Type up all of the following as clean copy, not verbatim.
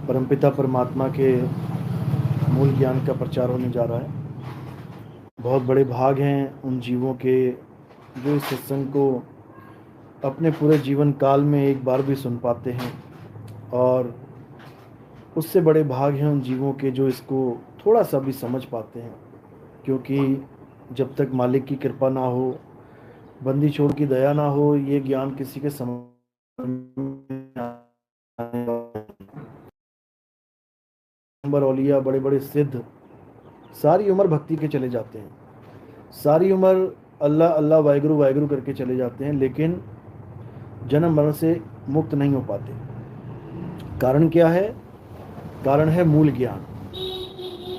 परमपिता परमात्मा के मूल ज्ञान का प्रचार होने जा रहा है। बहुत बड़े भाग हैं उन जीवों के जो इस सत्संग को अपने पूरे जीवन काल में एक बार भी सुन पाते हैं, और उससे बड़े भाग हैं उन जीवों के जो इसको थोड़ा सा भी समझ पाते हैं। क्योंकि जब तक मालिक की कृपा ना हो, बंदी छोड़ की दया ना हो, ये ज्ञान किसी के समझ में आने वाला नंबर औलिया, बड़े बड़े सिद्ध सारी उम्र भक्ति के चले जाते हैं, सारी उम्र अल्लाह अल्लाह वाहिगुरु वाहिगुरु करके चले जाते हैं, लेकिन जन्म मरण से मुक्त नहीं हो पाते। कारण क्या है? कारण है मूल ज्ञान।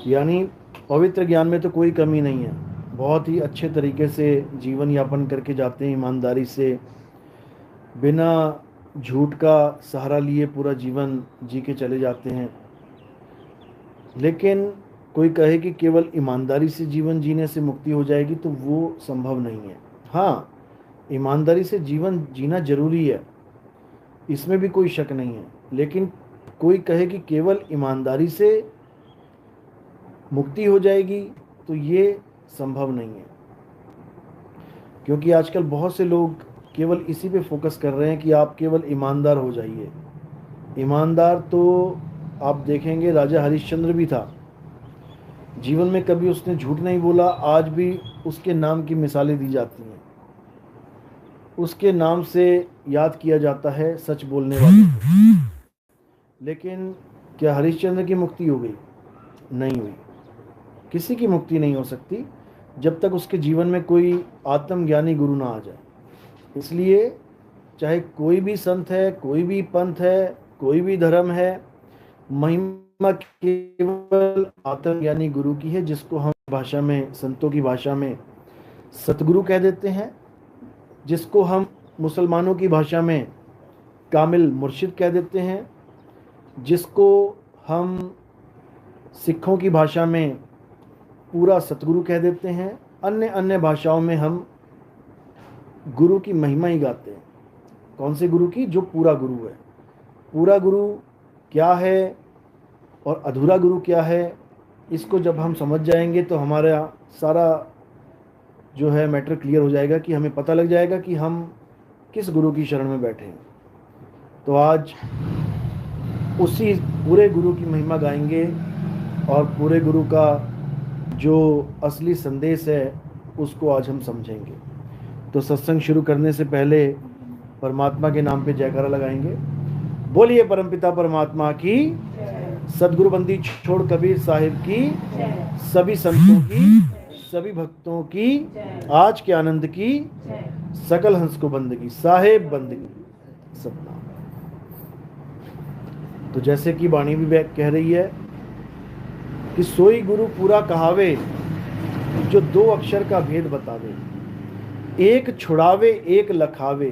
यानी पवित्र ज्ञान में तो कोई कमी नहीं है, बहुत ही अच्छे तरीके से जीवन यापन करके जाते हैं, ईमानदारी से, बिना झूठ का सहारा लिए पूरा जीवन जी के चले जाते हैं। लेकिन कोई कहे कि केवल ईमानदारी से जीवन जीने से मुक्ति हो जाएगी, तो वो संभव नहीं है। हाँ, ईमानदारी से जीवन जीना जरूरी है, इसमें भी कोई शक नहीं है, लेकिन कोई कहे कि केवल ईमानदारी से मुक्ति हो जाएगी, तो ये संभव नहीं है। क्योंकि आजकल बहुत से लोग केवल इसी पे फोकस कर रहे हैं कि आप केवल ईमानदार हो जाइए। ईमानदार तो आप देखेंगे राजा हरिश्चंद्र भी था, जीवन में कभी उसने झूठ नहीं बोला। आज भी उसके नाम की मिसालें दी जाती हैं, उसके नाम से याद किया जाता है सच बोलने वाले को। लेकिन क्या हरिश्चंद्र की मुक्ति हो गई? नहीं हुई। किसी की मुक्ति नहीं हो सकती जब तक उसके जीवन में कोई आत्मज्ञानी गुरु ना आ जाए। इसलिए चाहे कोई भी संत है, कोई भी पंथ है, कोई भी धर्म है, महिमा केवल आत्मज्ञानी गुरु की है, जिसको हम भाषा में, संतों की भाषा में सतगुरु कह देते हैं, जिसको हम मुसलमानों की भाषा में कामिल मुर्शिद कह देते हैं, जिसको हम सिखों की भाषा में पूरा सतगुरु कह देते हैं। अन्य अन्य भाषाओं में हम गुरु की महिमा ही गाते हैं। कौन से गुरु की? जो पूरा गुरु है। पूरा गुरु क्या है और अधूरा गुरु क्या है, इसको जब हम समझ जाएंगे तो हमारा सारा जो है मैटर क्लियर हो जाएगा, कि हमें पता लग जाएगा कि हम किस गुरु की शरण में बैठे हैं। तो आज उसी पूरे गुरु की महिमा गाएंगे, और पूरे गुरु का जो असली संदेश है उसको आज हम समझेंगे। तो सत्संग शुरू करने से पहले परमात्मा के नाम पे जयकारा लगाएंगे। बोलिए परमपिता परमात्मा की, सदगुरु बंदी छोड़ कबीर साहिब की, सभी संतों की, सभी भक्तों की, आज के आनंद की, सकल हंस को बंदगी, साहेब बंदगी सपना। तो जैसे कि वाणी भी कह रही है कि सोई गुरु पूरा कहावे, जो दो अक्षर का भेद बतावे, एक छुड़ावे एक लखावे,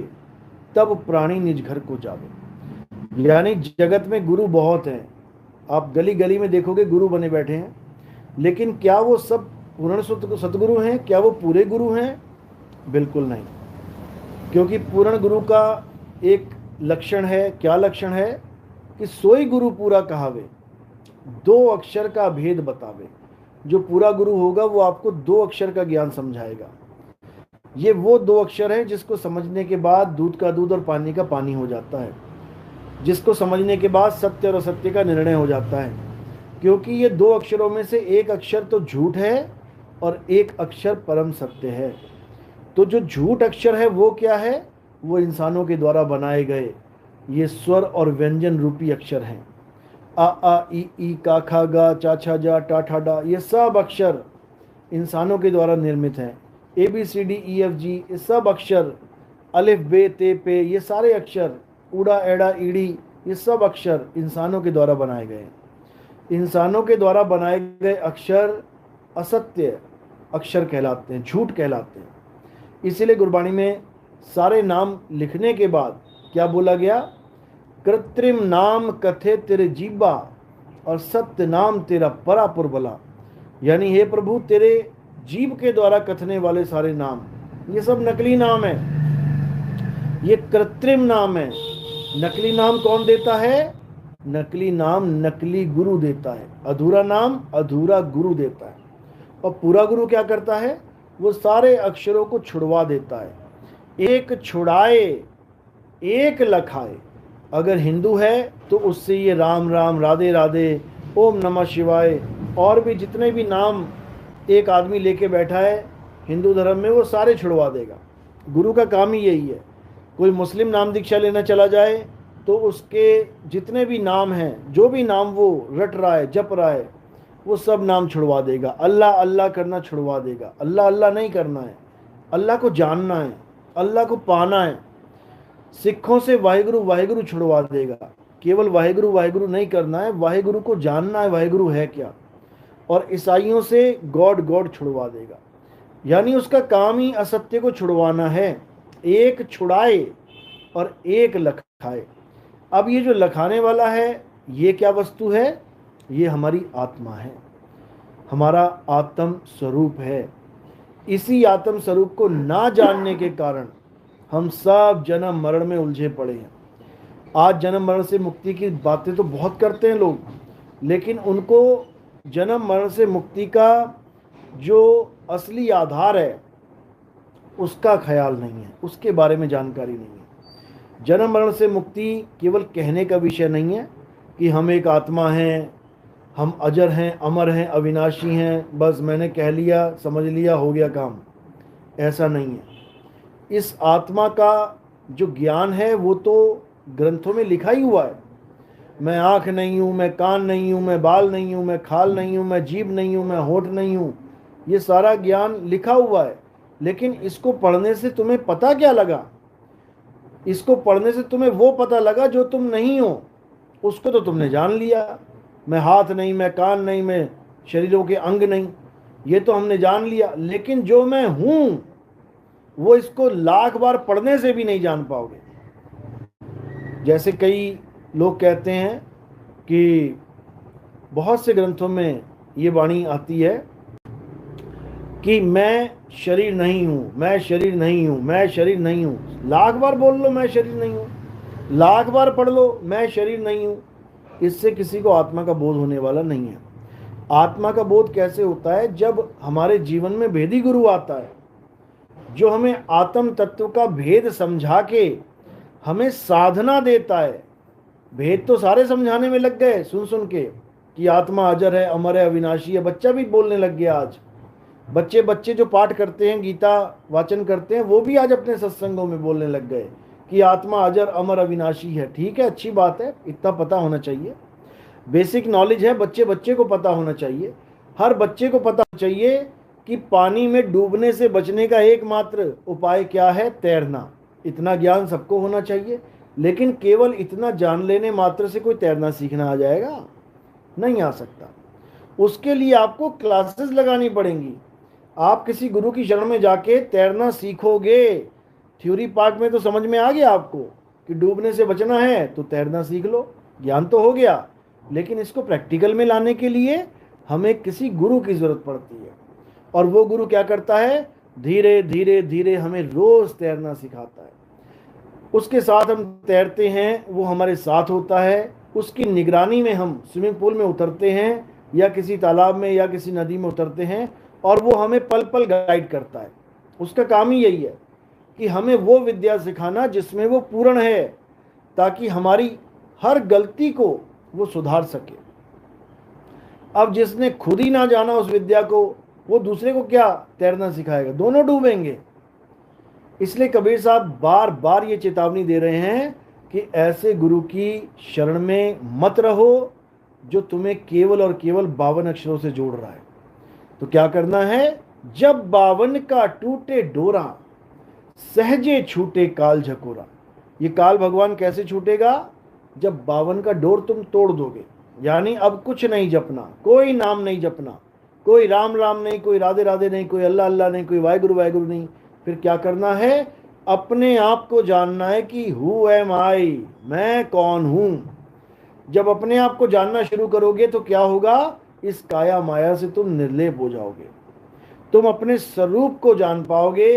तब प्राणी निज घर को जावे। यानी जगत में गुरु बहुत हैं, आप गली गली में देखोगे गुरु बने बैठे हैं, लेकिन क्या वो सब पूर्ण सतगुरु हैं? क्या वो पूरे गुरु हैं? बिल्कुल नहीं। क्योंकि पूर्ण गुरु का एक लक्षण है। क्या लक्षण है? कि सोई गुरु पूरा कहावे, दो अक्षर का भेद बतावे। जो पूरा गुरु होगा वो आपको दो अक्षर का ज्ञान समझाएगा। ये वो दो अक्षर है जिसको समझने के बाद दूध का दूध और पानी का पानी हो जाता है, जिसको समझने के बाद सत्य और असत्य का निर्णय हो जाता है। क्योंकि ये दो अक्षरों में से एक अक्षर तो झूठ है और एक अक्षर परम सत्य है। तो जो झूठ अक्षर है वो क्या है? वो इंसानों के द्वारा बनाए गए ये स्वर और व्यंजन रूपी अक्षर हैं। आ आ ई का खा गा चा छा जा टा ठा डा, ये सब अक्षर इंसानों के द्वारा निर्मित हैं। A B C D E F G, ये सब अक्षर, अलिफ बे ते पे, ये सारे अक्षर, उड़ा एड़ा ईड़ी, ये सब अक्षर इंसानों के द्वारा बनाए गए। इंसानों के द्वारा बनाए गए अक्षर असत्य अक्षर कहलाते हैं, झूठ कहलाते हैं। इसीलिए गुरबाणी में सारे नाम लिखने के बाद क्या बोला गया? कृत्रिम नाम कथे तेरे जीबा, और सत्य नाम तेरा परापुर बला। यानी हे प्रभु, तेरे जीव के द्वारा कथने वाले सारे नाम, ये सब नकली नाम है, ये कृत्रिम नाम है। नकली नाम कौन देता है? नकली नाम नकली गुरु देता है, अधूरा नाम अधूरा गुरु देता है। और पूरा गुरु क्या करता है? वो सारे अक्षरों को छुड़वा देता है। एक छुड़ाए एक लखाए। अगर हिंदू है तो उससे ये राम राम, राधे राधे, ओम नमः शिवाय और भी जितने भी नाम एक आदमी लेके बैठा है हिंदू धर्म में, वो सारे छुड़वा देगा। गुरु का काम ही यही है। कोई मुस्लिम नाम दीक्षा लेना चला जाए तो उसके जितने भी नाम हैं, जो भी नाम वो रट रहा है, जप रहा है, वो सब नाम छुड़वा देगा। अल्लाह अल्लाह करना छुड़वा देगा। अल्लाह अल्लाह नहीं करना है, अल्लाह को जानना है, अल्लाह को पाना है। सिखों से वाहिगुरु वाहिगुरु छुड़वा देगा। केवल वाहिगुरु वाहिगुरु नहीं करना है, वाहिगुरु को जानना है, वाहिगुरु है क्या। और ईसाइयों से गॉड गॉड छुड़वा देगा। यानी उसका काम ही असत्य को छुड़वाना है। एक छुड़ाए और एक लखाए। अब ये जो लखाने वाला है, ये क्या वस्तु है? ये हमारी आत्मा है, हमारा आत्म स्वरूप है। इसी आत्म स्वरूप को ना जानने के कारण हम सब जन्म मरण में उलझे पड़े हैं। आज जन्म मरण से मुक्ति की बातें तो बहुत करते हैं लोग, लेकिन उनको जन्म मरण से मुक्ति का जो असली आधार है उसका ख्याल नहीं है, उसके बारे में जानकारी नहीं है। जन्म मरण से मुक्ति केवल कहने का विषय नहीं है कि हम एक आत्मा हैं, हम अजर हैं, अमर हैं, अविनाशी हैं, बस मैंने कह लिया, समझ लिया, हो गया काम। ऐसा नहीं है। इस आत्मा का जो ज्ञान है वो तो ग्रंथों में लिखा ही हुआ है। मैं आँख नहीं हूँ, मैं कान नहीं हूँ, मैं बाल नहीं हूँ, मैं खाल नहीं हूँ, मैं जीभ नहीं हूँ, मैं होठ नहीं हूँ। ये सारा ज्ञान लिखा हुआ है। लेकिन इसको पढ़ने से तुम्हें पता क्या लगा? इसको पढ़ने से तुम्हें वो पता लगा जो तुम नहीं हो। उसको तो तुमने जान लिया। मैं हाथ नहीं, मैं कान नहीं, मैं शरीरों के अंग नहीं, ये तो हमने जान लिया। लेकिन जो मैं हूँ वो इसको लाख बार पढ़ने से भी नहीं जान पाओगे। जैसे कई लोग कहते हैं कि बहुत से ग्रंथों में ये वाणी आती है कि मैं शरीर नहीं हूँ, मैं शरीर नहीं हूँ, मैं शरीर नहीं हूँ। लाख बार बोल लो मैं शरीर नहीं हूँ, लाख बार पढ़ लो मैं शरीर नहीं हूँ। इससे किसी को आत्मा का बोध होने वाला नहीं है। आत्मा का बोध कैसे होता है? जब हमारे जीवन में भेदी गुरु आता है, जो हमें आत्म तत्व का भेद समझा के हमें साधना देता है। भेद तो सारे समझाने में लग गए सुन सुन के कि आत्मा अजर है, अमर है, अविनाशी है। बच्चा भी बोलने लग गया आज। बच्चे जो पाठ करते हैं, गीता वाचन करते हैं, वो भी आज अपने सत्संगों में बोलने लग गए कि आत्मा अजर अमर अविनाशी है। ठीक है, अच्छी बात है, इतना पता होना चाहिए। बेसिक नॉलेज है, बच्चे को पता होना चाहिए। हर बच्चे को पता होना चाहिए कि पानी में डूबने से बचने का एकमात्र उपाय क्या है? तैरना। इतना ज्ञान सबको होना चाहिए। लेकिन केवल इतना जान लेने मात्र से कोई तैरना सीखना आ जाएगा? नहीं आ सकता। उसके लिए आपको क्लासेस लगानी पड़ेंगी। आप किसी गुरु की शरण में जाके तैरना सीखोगे। थ्योरी पार्ट में तो समझ में आ गया आपको कि डूबने से बचना है तो तैरना सीख लो, ज्ञान तो हो गया। लेकिन इसको प्रैक्टिकल में लाने के लिए हमें किसी गुरु की जरूरत पड़ती है। और वो गुरु क्या करता है? धीरे धीरे धीरे हमें रोज तैरना सिखाता है। उसके साथ हम तैरते हैं, वो हमारे साथ होता है। उसकी निगरानी में हम स्विमिंग पूल में उतरते हैं या किसी तालाब में या किसी नदी में उतरते हैं, और वो हमें पल पल गाइड करता है। उसका काम ही यही है कि हमें वो विद्या सिखाना जिसमें वो पूर्ण है, ताकि हमारी हर गलती को वो सुधार सके। अब जिसने खुद ही ना जाना उस विद्या को, वो दूसरे को क्या तैरना सिखाएगा? दोनों डूबेंगे। इसलिए कबीर साहब बार बार ये चेतावनी दे रहे हैं कि ऐसे गुरु की शरण में मत रहो जो तुम्हें केवल और केवल 52 अक्षरों से जोड़ रहा है। तो क्या करना है? जब 52 का टूटे डोरा, सहजे छूटे काल झकोरा। ये काल भगवान कैसे छूटेगा? जब 52 का डोर तुम तोड़ दोगे। यानी अब कुछ नहीं जपना, कोई नाम नहीं जपना, कोई राम राम नहीं, कोई राधे राधे नहीं, कोई अल्लाह अल्लाह नहीं, कोई वाहिगुरु वाहिगुरु नहीं। फिर क्या करना है? अपने आप को जानना है कि हु एम आई, मैं कौन हूं। जब अपने आप को जानना शुरू करोगे तो क्या होगा? इस काया माया से तुम निर्लेप हो जाओगे। तुम अपने स्वरूप को जान पाओगे,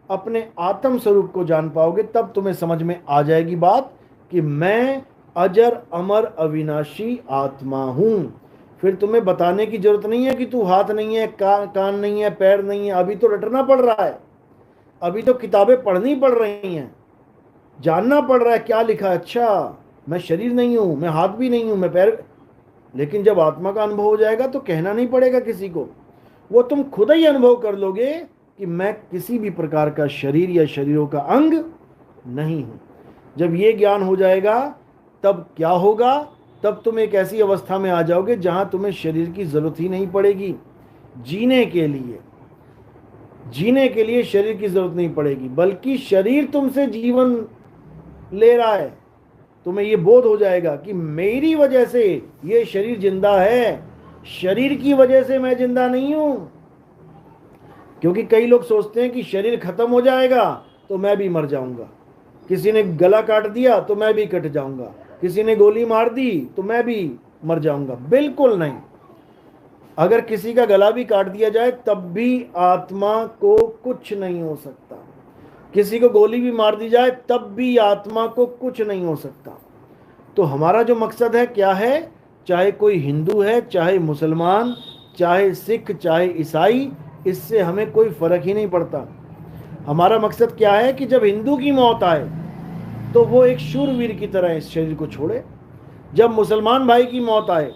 अपने आत्म स्वरूप को जान पाओगे। तब तुम्हें समझ में आ जाएगी बात कि मैं अजर अमर अविनाशी आत्मा हूं। फिर तुम्हें बताने की जरूरत नहीं है कि तू हाथ नहीं है, कान नहीं है, पैर नहीं है। अभी तो रटना पड़ रहा है, अभी तो किताबें पढ़नी पड़ रही हैं, जानना पड़ रहा है क्या लिखा है। अच्छा, मैं शरीर नहीं हूं, मैं हाथ भी नहीं हूं, मैं पैर। लेकिन जब आत्मा का अनुभव हो जाएगा तो कहना नहीं पड़ेगा किसी को, वो तुम खुद ही अनुभव कर लोगे कि मैं किसी भी प्रकार का शरीर या शरीरों का अंग नहीं हूं। जब ये ज्ञान हो जाएगा तब क्या होगा, तब तुम एक ऐसी अवस्था में आ जाओगे जहां तुम्हें शरीर की जरूरत ही नहीं पड़ेगी। जीने के लिए, जीने के लिए शरीर की जरूरत नहीं पड़ेगी, बल्कि शरीर तुमसे जीवन ले रहा है। तुम्हें ये बोध हो जाएगा कि मेरी वजह से ये शरीर जिंदा है, शरीर की वजह से मैं जिंदा नहीं हूं। क्योंकि कई लोग सोचते हैं कि शरीर खत्म हो जाएगा तो मैं भी मर जाऊंगा, किसी ने गला काट दिया तो मैं भी कट जाऊंगा, किसी ने गोली मार दी तो मैं भी मर जाऊंगा। बिल्कुल नहीं। अगर किसी का गला भी काट दिया जाए तब भी आत्मा को कुछ नहीं हो सकता, किसी को गोली भी मार दी जाए तब भी आत्मा को कुछ नहीं हो सकता। तो हमारा जो मकसद है क्या है, चाहे कोई हिंदू है, चाहे मुसलमान, चाहे सिख, चाहे ईसाई, इससे हमें कोई फर्क ही नहीं पड़ता। हमारा मकसद क्या है कि जब हिंदू की मौत आए तो वो एक शूरवीर की तरह इस शरीर को छोड़े, जब मुसलमान भाई की मौत आए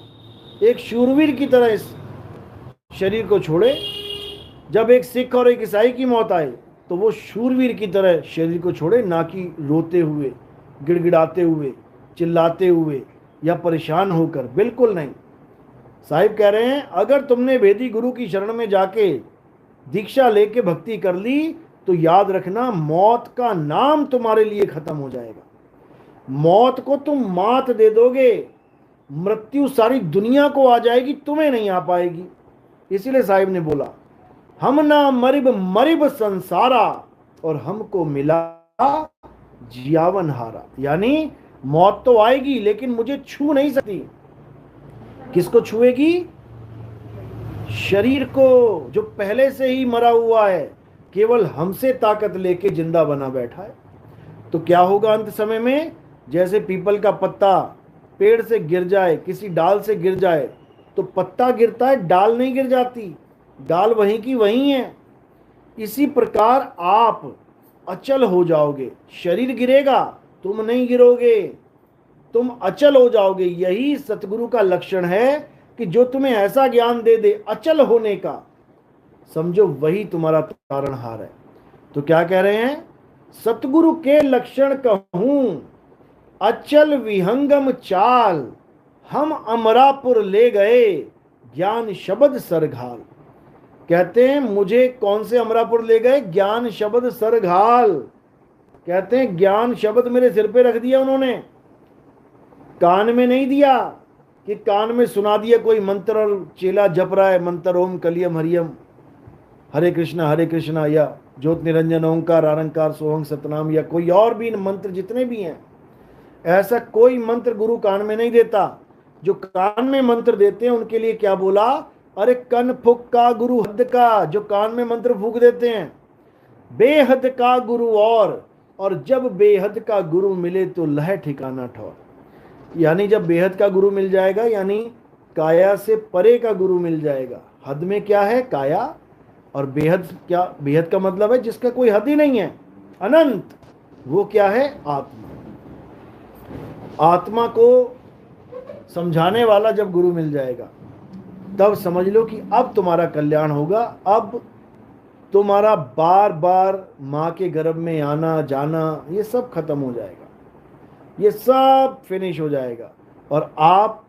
एक शूरवीर की तरह इस शरीर को छोड़े, जब एक सिख और एक ईसाई की मौत आए तो वो शूरवीर की तरह शरीर को छोड़े, ना कि रोते हुए, गिड़गिड़ाते हुए, चिल्लाते हुए या परेशान होकर। बिल्कुल नहीं। साहिब कह रहे हैं अगर तुमने वेदी गुरु की शरण में जाके दीक्षा लेके भक्ति कर ली तो याद रखना मौत का नाम तुम्हारे लिए खत्म हो जाएगा। मौत को तुम मात दे दोगे, मृत्यु सारी दुनिया को आ जाएगी, तुम्हें नहीं आ पाएगी। इसीलिए साहिब ने बोला हम ना मरिब मरिब संसारा और हमको मिला जियावन हारा। यानी मौत तो आएगी लेकिन मुझे छू नहीं सकती। किसको छुएगी? शरीर को, जो पहले से ही मरा हुआ है, केवल हमसे ताकत लेके जिंदा बना बैठा है। तो क्या होगा अंत समय में? जैसे पीपल का पत्ता पेड़ से गिर जाए, किसी डाल से गिर जाए तो पत्ता गिरता है, डाल नहीं गिर जाती, डाल वहीं की वहीं है। इसी प्रकार आप अचल हो जाओगे, शरीर गिरेगा, तुम नहीं गिरोगे, तुम अचल हो जाओगे। यही सतगुरु का लक्षण है कि जो तुम्हें ऐसा ज्ञान दे दे अचल होने का, समझो वही तुम्हारा तारणहार है। तो क्या कह रहे हैं? सतगुरु के लक्षण कहूं अचल विहंगम चाल, हम अमरापुर ले गए ज्ञान शब्द सरघाल। कहते हैं मुझे कौन से अमरापुर ले गए? ज्ञान शब्द सरघाल। कहते हैं ज्ञान शब्द मेरे सिर पे रख दिया उन्होंने, कान में नहीं दिया कि कान में सुना दिया कोई मंत्र और चेला जप रहा है मंत्र, ओम कलियम हरियम हरे कृष्णा, या ज्योत निरंजन ओंकार आरंकार सोहंग सतनाम, या कोई और भी मंत्र जितने भी हैं, ऐसा कोई मंत्र गुरु कान में नहीं देता। जो कान में मंत्र देते हैं उनके लिए क्या बोला? अरे कन फुक का गुरु हद का, जो कान में मंत्र फूक देते हैं। बेहद का गुरु और जब बेहद का गुरु मिले तो लह ठिकाना ठौर। यानी जब बेहद का गुरु मिल जाएगा, यानी काया से परे का गुरु मिल जाएगा। हद में क्या है? काया। और बेहद क्या? बेहद का मतलब है जिसका कोई हद ही नहीं है, अनंत। वो क्या है? आत्मा। आत्मा को समझाने वाला जब गुरु मिल जाएगा तब समझ लो कि अब तुम्हारा कल्याण होगा। अब तुम्हारा बार बार माँ के गर्भ में आना जाना ये सब खत्म हो जाएगा, ये सब फिनिश हो जाएगा, और आप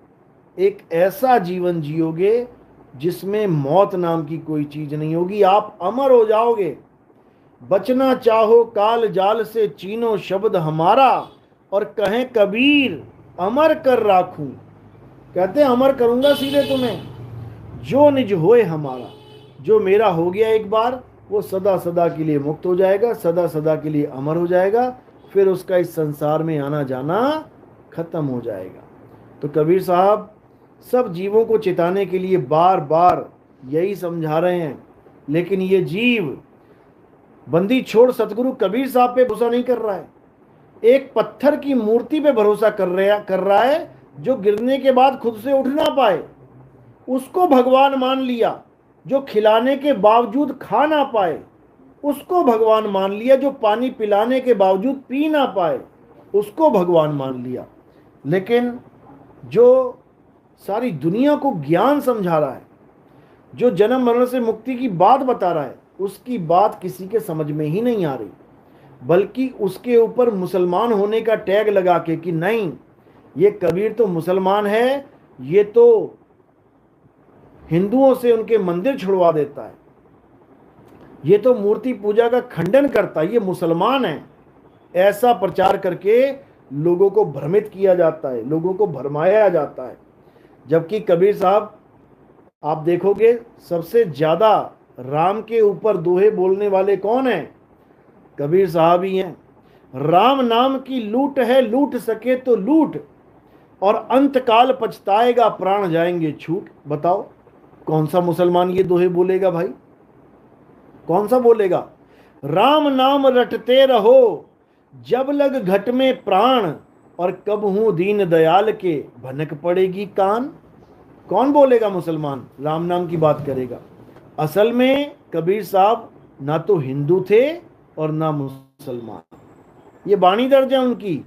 एक ऐसा जीवन जियोगे जिसमें मौत नाम की कोई चीज नहीं होगी। आप अमर हो जाओगे। बचना चाहो काल जाल से चीनो शब्द हमारा, और कहें कबीर अमर कर राखूं। कहते हैं अमर करूंगा सीधे तुम्हें। जो निज होए हमारा, जो मेरा हो गया एक बार, वो सदा सदा के लिए मुक्त हो जाएगा, सदा सदा के लिए अमर हो जाएगा। फिर उसका इस संसार में आना जाना खत्म हो जाएगा। तो कबीर साहब सब जीवों को चिताने के लिए बार बार यही समझा रहे हैं, लेकिन ये जीव बंदी छोड़ सतगुरु कबीर साहब पे भरोसा नहीं कर रहा है। एक पत्थर की मूर्ति पे भरोसा कर रहा है जो गिरने के बाद खुद से उठ ना पाए, उसको भगवान मान लिया। जो खिलाने के बावजूद खा ना पाए उसको भगवान मान लिया। जो पानी पिलाने के बावजूद पी ना पाए उसको भगवान मान लिया। लेकिन जो सारी दुनिया को ज्ञान समझा रहा है, जो जन्म मरण से मुक्ति की बात बता रहा है, उसकी बात किसी के समझ में ही नहीं आ रही, बल्कि उसके ऊपर मुसलमान होने का टैग लगा के कि नहीं, ये कबीर तो मुसलमान है, ये तो हिंदुओं से उनके मंदिर छुड़वा देता है, ये तो मूर्ति पूजा का खंडन करता है, ये मुसलमान है। ऐसा प्रचार करके लोगों को भ्रमित किया जाता है, लोगों को भरमाया जाता है। जबकि कबीर साहब, आप देखोगे सबसे ज्यादा राम के ऊपर दोहे बोलने वाले कौन है? कबीर साहब ही हैं। राम नाम की लूट है, लूट सके तो लूट, और अंतकाल पछताएगा, प्राण जाएंगे छूट। बताओ कौन सा मुसलमान ये दोहे बोलेगा भाई? कौन सा बोलेगा? राम नाम रटते रहो जब लग घट में प्राण, और कब हूं दीन दयाल के भनक पड़ेगी कान। कौन बोलेगा मुसलमान राम नाम की बात करेगा? असल में कबीर साहब ना तो हिंदू थे और ना मुसलमान। ये बाणी दर्ज है उनकी,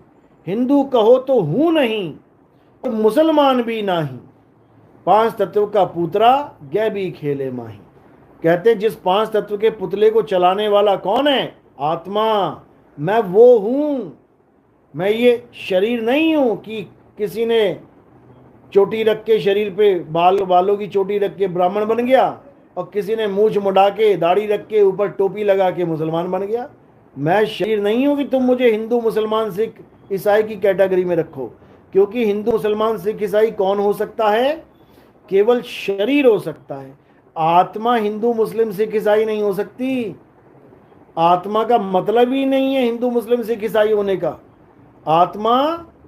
हिंदू कहो तो हूं नहीं और मुसलमान भी नहीं, पांच तत्व का पुतरा गै भी खेले माही। कहते जिस पांच तत्व के पुतले को चलाने वाला कौन है? आत्मा। मैं वो हूं, मैं ये शरीर नहीं हूं कि किसी ने चोटी रख के शरीर पे बालों की चोटी रख के ब्राह्मण बन गया और किसी ने मूछ मुड़ा के दाढ़ी रख के ऊपर टोपी लगा के मुसलमान बन गया। मैं शरीर नहीं हूं कि तुम मुझे हिंदू मुसलमान सिख ईसाई की कैटेगरी में रखो, क्योंकि हिंदू मुसलमान सिख ईसाई कौन हो सकता है? केवल शरीर हो सकता है। आत्मा हिंदू मुस्लिम सिख ईसाई नहीं हो सकती। आत्मा का मतलब ही नहीं है हिंदू मुस्लिम सिख ईसाई होने का। आत्मा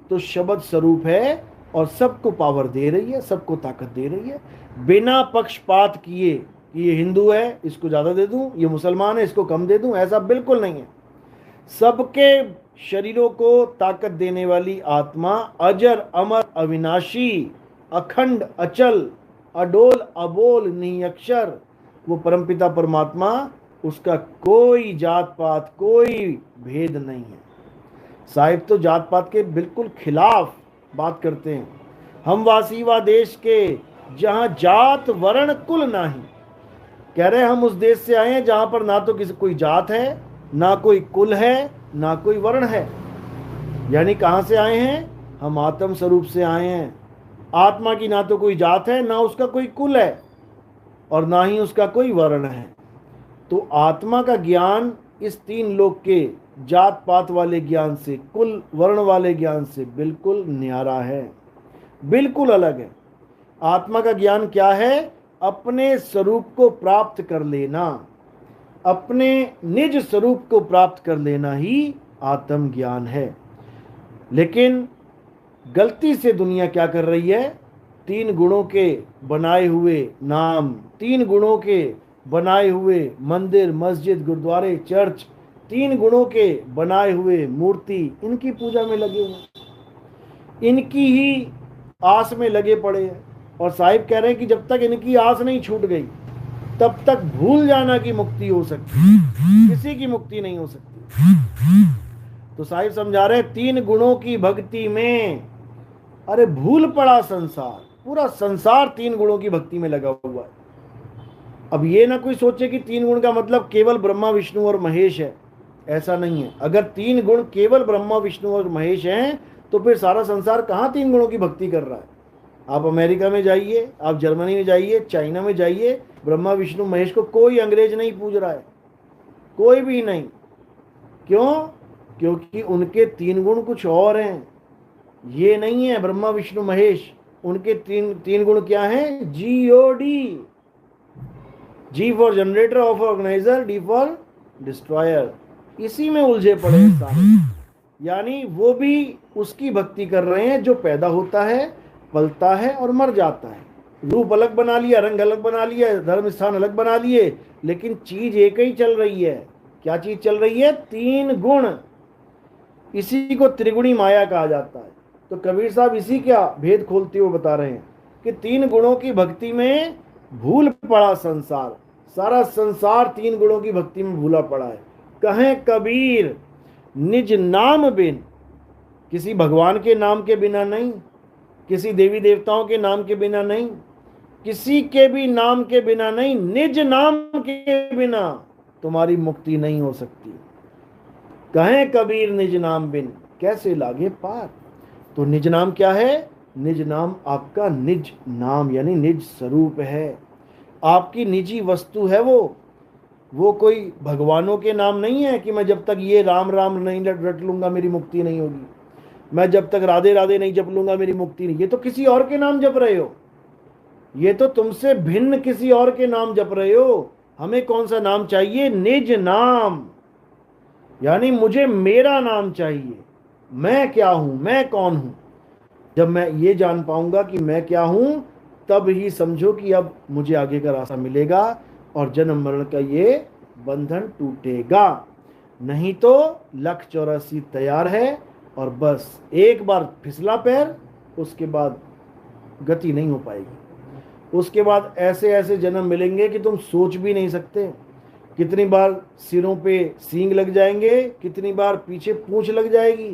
तो शब्द स्वरूप है और सबको पावर दे रही है, सबको ताकत दे रही है, बिना पक्षपात किए कि ये हिंदू है इसको ज़्यादा दे दूं, ये मुसलमान है इसको कम दे दूं। ऐसा बिल्कुल नहीं है। सबके शरीरों को ताकत देने वाली आत्मा अजर अमर अविनाशी अखंड अचल अडोल अबोल निरक्षर, वो परमपिता परमात्मा, उसका कोई जात पात कोई भेद नहीं है। साहिब तो जात पात के बिल्कुल खिलाफ बात करते हैं। हम वासी व देश के जहां जात वर्ण कुल नहीं। कह रहे हैं हम उस देश से आए हैं जहां पर ना तो किसी कोई जात है, ना कोई कुल है, ना कोई वर्ण है। यानी कहां से आए हैं? हम आत्म स्वरूप से आए हैं। आत्मा की ना तो कोई जात है, ना उसका कोई कुल है, और ना ही उसका कोई वर्ण है। तो आत्मा का ज्ञान इस तीन लोक के जात पात वाले ज्ञान से, कुल वर्ण वाले ज्ञान से बिल्कुल न्यारा है, बिल्कुल अलग है। आत्मा का ज्ञान क्या है? अपने स्वरूप को प्राप्त कर लेना, अपने निज स्वरूप को प्राप्त कर लेना ही आत्म ज्ञान है। लेकिन गलती से दुनिया क्या कर रही है? तीन गुणों के बनाए हुए नाम, तीन गुणों के बनाए हुए मंदिर मस्जिद गुरुद्वारे चर्च, तीन गुणों के बनाए हुए मूर्ति, इनकी पूजा में लगे हुए, इनकी ही आस में लगे पड़े हैं। और साहिब कह रहे हैं कि जब तक इनकी आस नहीं छूट गई तब तक भूल जाना की मुक्ति हो सकती, किसी की मुक्ति नहीं हो सकती। तो साहिब समझा रहे तीन गुणों की भक्ति में, अरे भूल पड़ा संसार, पूरा संसार तीन गुणों की भक्ति में लगा हुआ है। अब ये ना कोई सोचे कि तीन गुण का मतलब केवल ब्रह्मा विष्णु और महेश है, ऐसा नहीं है। अगर तीन गुण केवल ब्रह्मा विष्णु और महेश हैं तो फिर सारा संसार कहाँ तीन गुणों की भक्ति कर रहा है? आप अमेरिका में जाइए, आप जर्मनी में जाइए, चाइना में जाइए, ब्रह्मा विष्णु महेश को कोई अंग्रेज नहीं पूज रहा है, कोई भी नहीं। क्यों? क्योंकि उनके तीन गुण कुछ और हैं, ये नहीं है ब्रह्मा विष्णु महेश। उनके तीन गुण क्या हैं? GOD, G for generator, O for organiser, D for destroyer. इसी में उलझे पड़े हैं सारे। यानी वो भी उसकी भक्ति कर रहे हैं जो पैदा होता है, पलता है और मर जाता है। रूप अलग बना लिया, रंग अलग बना लिया, धर्म स्थान अलग बना लिए, लेकिन चीज एक ही चल रही है। क्या चीज चल रही है? तीन गुण। इसी को त्रिगुणी माया कहा जाता है। तो कबीर साहब इसी क्या भेद खोलते हुए बता रहे हैं कि 3 गुणों की भक्ति में भूल पड़ा संसार, सारा संसार 3 गुणों की भक्ति में भूला पड़ा है। कहें कबीर निज नाम बिन, किसी भगवान के नाम के बिना नहीं, किसी देवी देवताओं के नाम के बिना नहीं, किसी के भी नाम के बिना नहीं, निज नाम के बिना तुम्हारी मुक्ति नहीं हो सकती। कहें कबीर निज नाम बिन कैसे लागे पार। तो निज नाम क्या है? निज नाम आपका निज नाम यानी निज स्वरूप है, आपकी निजी वस्तु है वो कोई भगवानों के नाम नहीं है कि मैं जब तक ये राम राम नहीं रट लूंगा मेरी मुक्ति नहीं होगी, मैं जब तक राधे राधे नहीं जप लूंगा मेरी मुक्ति नहीं। ये तो किसी और के नाम जप रहे हो, ये तो तुमसे भिन्न किसी और के नाम जप रहे हो। हमें कौन सा नाम चाहिए? निज नाम, यानी मुझे मेरा नाम चाहिए। मैं क्या हूं, मैं कौन हूं। जब मैं ये जान पाऊंगा कि मैं क्या हूं, तब ही समझो कि अब मुझे आगे का रास्ता मिलेगा और जन्म मरण का ये बंधन टूटेगा। नहीं तो 1,84 तैयार है और बस एक बार फिसला पैर, उसके बाद गति नहीं हो पाएगी। उसके बाद ऐसे ऐसे जन्म मिलेंगे कि तुम सोच भी नहीं सकते। कितनी बार सिरों पे सींग लग जाएंगे, कितनी बार पीछे पूंछ लग जाएगी,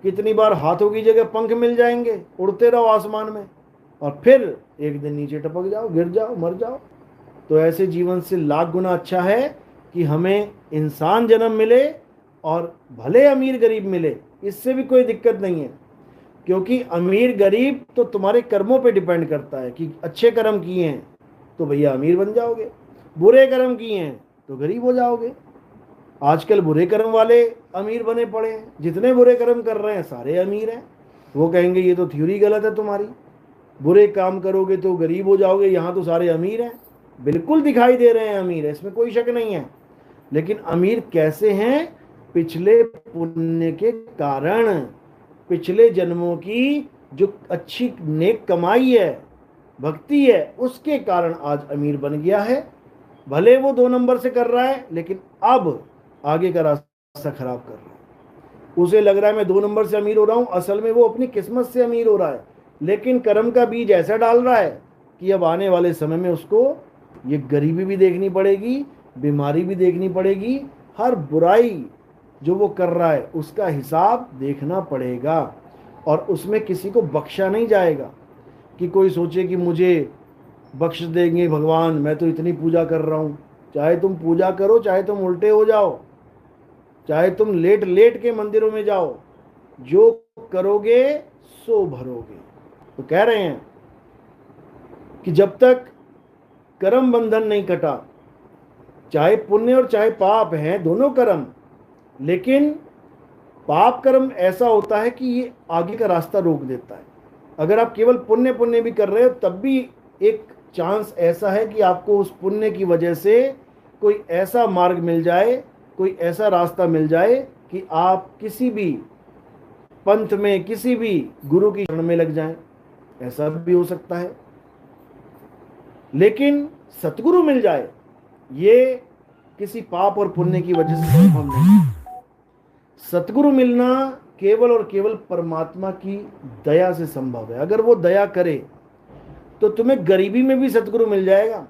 कितनी बार हाथों की जगह पंख मिल जाएंगे, उड़ते रहो आसमान में और फिर एक दिन नीचे टपक जाओ, गिर जाओ, मर जाओ। तो ऐसे जीवन से लाख गुना अच्छा है कि हमें इंसान जन्म मिले और भले अमीर गरीब मिले, इससे भी कोई दिक्कत नहीं है। क्योंकि अमीर गरीब तो तुम्हारे कर्मों पे डिपेंड करता है कि अच्छे कर्म किए हैं तो भैया अमीर बन जाओगे, बुरे कर्म किए हैं तो गरीब हो जाओगे। आजकल बुरे कर्म वाले अमीर बने पड़े हैं, जितने बुरे कर्म कर रहे हैं सारे अमीर हैं। वो कहेंगे ये तो थ्योरी गलत है तुम्हारी, बुरे काम करोगे तो गरीब हो जाओगे, यहाँ तो सारे अमीर हैं। बिल्कुल दिखाई दे रहे हैं अमीर, इसमें कोई शक नहीं है। लेकिन अमीर कैसे हैं? पिछले पुण्य के कारण, पिछले जन्मों की जो अच्छी नेक कमाई है, भक्ति है, उसके कारण आज अमीर बन गया है। भले वो 2 नंबर से कर रहा है, लेकिन अब आगे का रास्ता खराब कर रहा है। उसे लग रहा है मैं 2 नंबर से अमीर हो रहा हूं, असल में वो अपनी किस्मत से अमीर हो रहा है। लेकिन कर्म का बीज ऐसा डाल रहा है कि अब आने वाले समय में उसको ये गरीबी भी देखनी पड़ेगी, बीमारी भी देखनी पड़ेगी, हर बुराई जो वो कर रहा है उसका हिसाब देखना पड़ेगा। और उसमें किसी को बख्शा नहीं जाएगा कि कोई सोचे कि मुझे बख्श देंगे भगवान, मैं तो इतनी पूजा कर रहा हूँ। चाहे तुम पूजा करो, चाहे तुम उल्टे हो जाओ, चाहे तुम लेट लेट के मंदिरों में जाओ, जो करोगे सो भरोगे। तो कह रहे हैं कि जब तक कर्म बंधन नहीं कटा, चाहे पुण्य और चाहे पाप हैं दोनों कर्म, लेकिन पाप कर्म ऐसा होता है कि ये आगे का रास्ता रोक देता है। अगर आप केवल पुण्य पुण्य भी कर रहे हो तब भी एक चांस ऐसा है कि आपको उस पुण्य की वजह से कोई ऐसा मार्ग मिल जाए, कोई ऐसा रास्ता मिल जाए कि आप किसी भी पंथ में, किसी भी गुरु की शरण में लग जाएं। ऐसा भी हो सकता है। लेकिन सतगुरु मिल जाए, ये किसी पाप और पुण्य की वजह से संभव नहीं। सतगुरु मिलना केवल और केवल परमात्मा की दया से संभव है। अगर वो दया करे तो तुम्हें गरीबी में भी सतगुरु मिल जाएगा।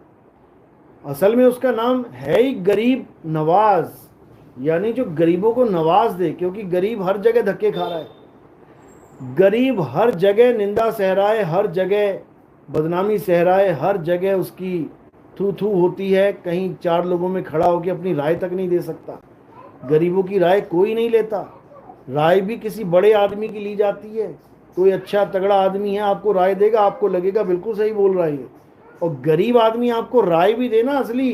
असल में उसका नाम है ही गरीब नवाज, यानी जो गरीबों को नवाज दे। क्योंकि गरीब हर जगह धक्के खा रहा है, गरीब हर जगह निंदा सह रहा है, हर जगह बदनामी सह रहा है, हर जगह उसकी थू थू होती है। कहीं 4 लोगों में खड़ा होकर अपनी राय तक नहीं दे सकता। गरीबों की राय कोई नहीं लेता। राय भी किसी बड़े आदमी की ली जाती है। कोई अच्छा तगड़ा आदमी है, आपको राय देगा, आपको लगेगा बिल्कुल सही बोल रहा है। और गरीब आदमी आपको राय भी देना असली,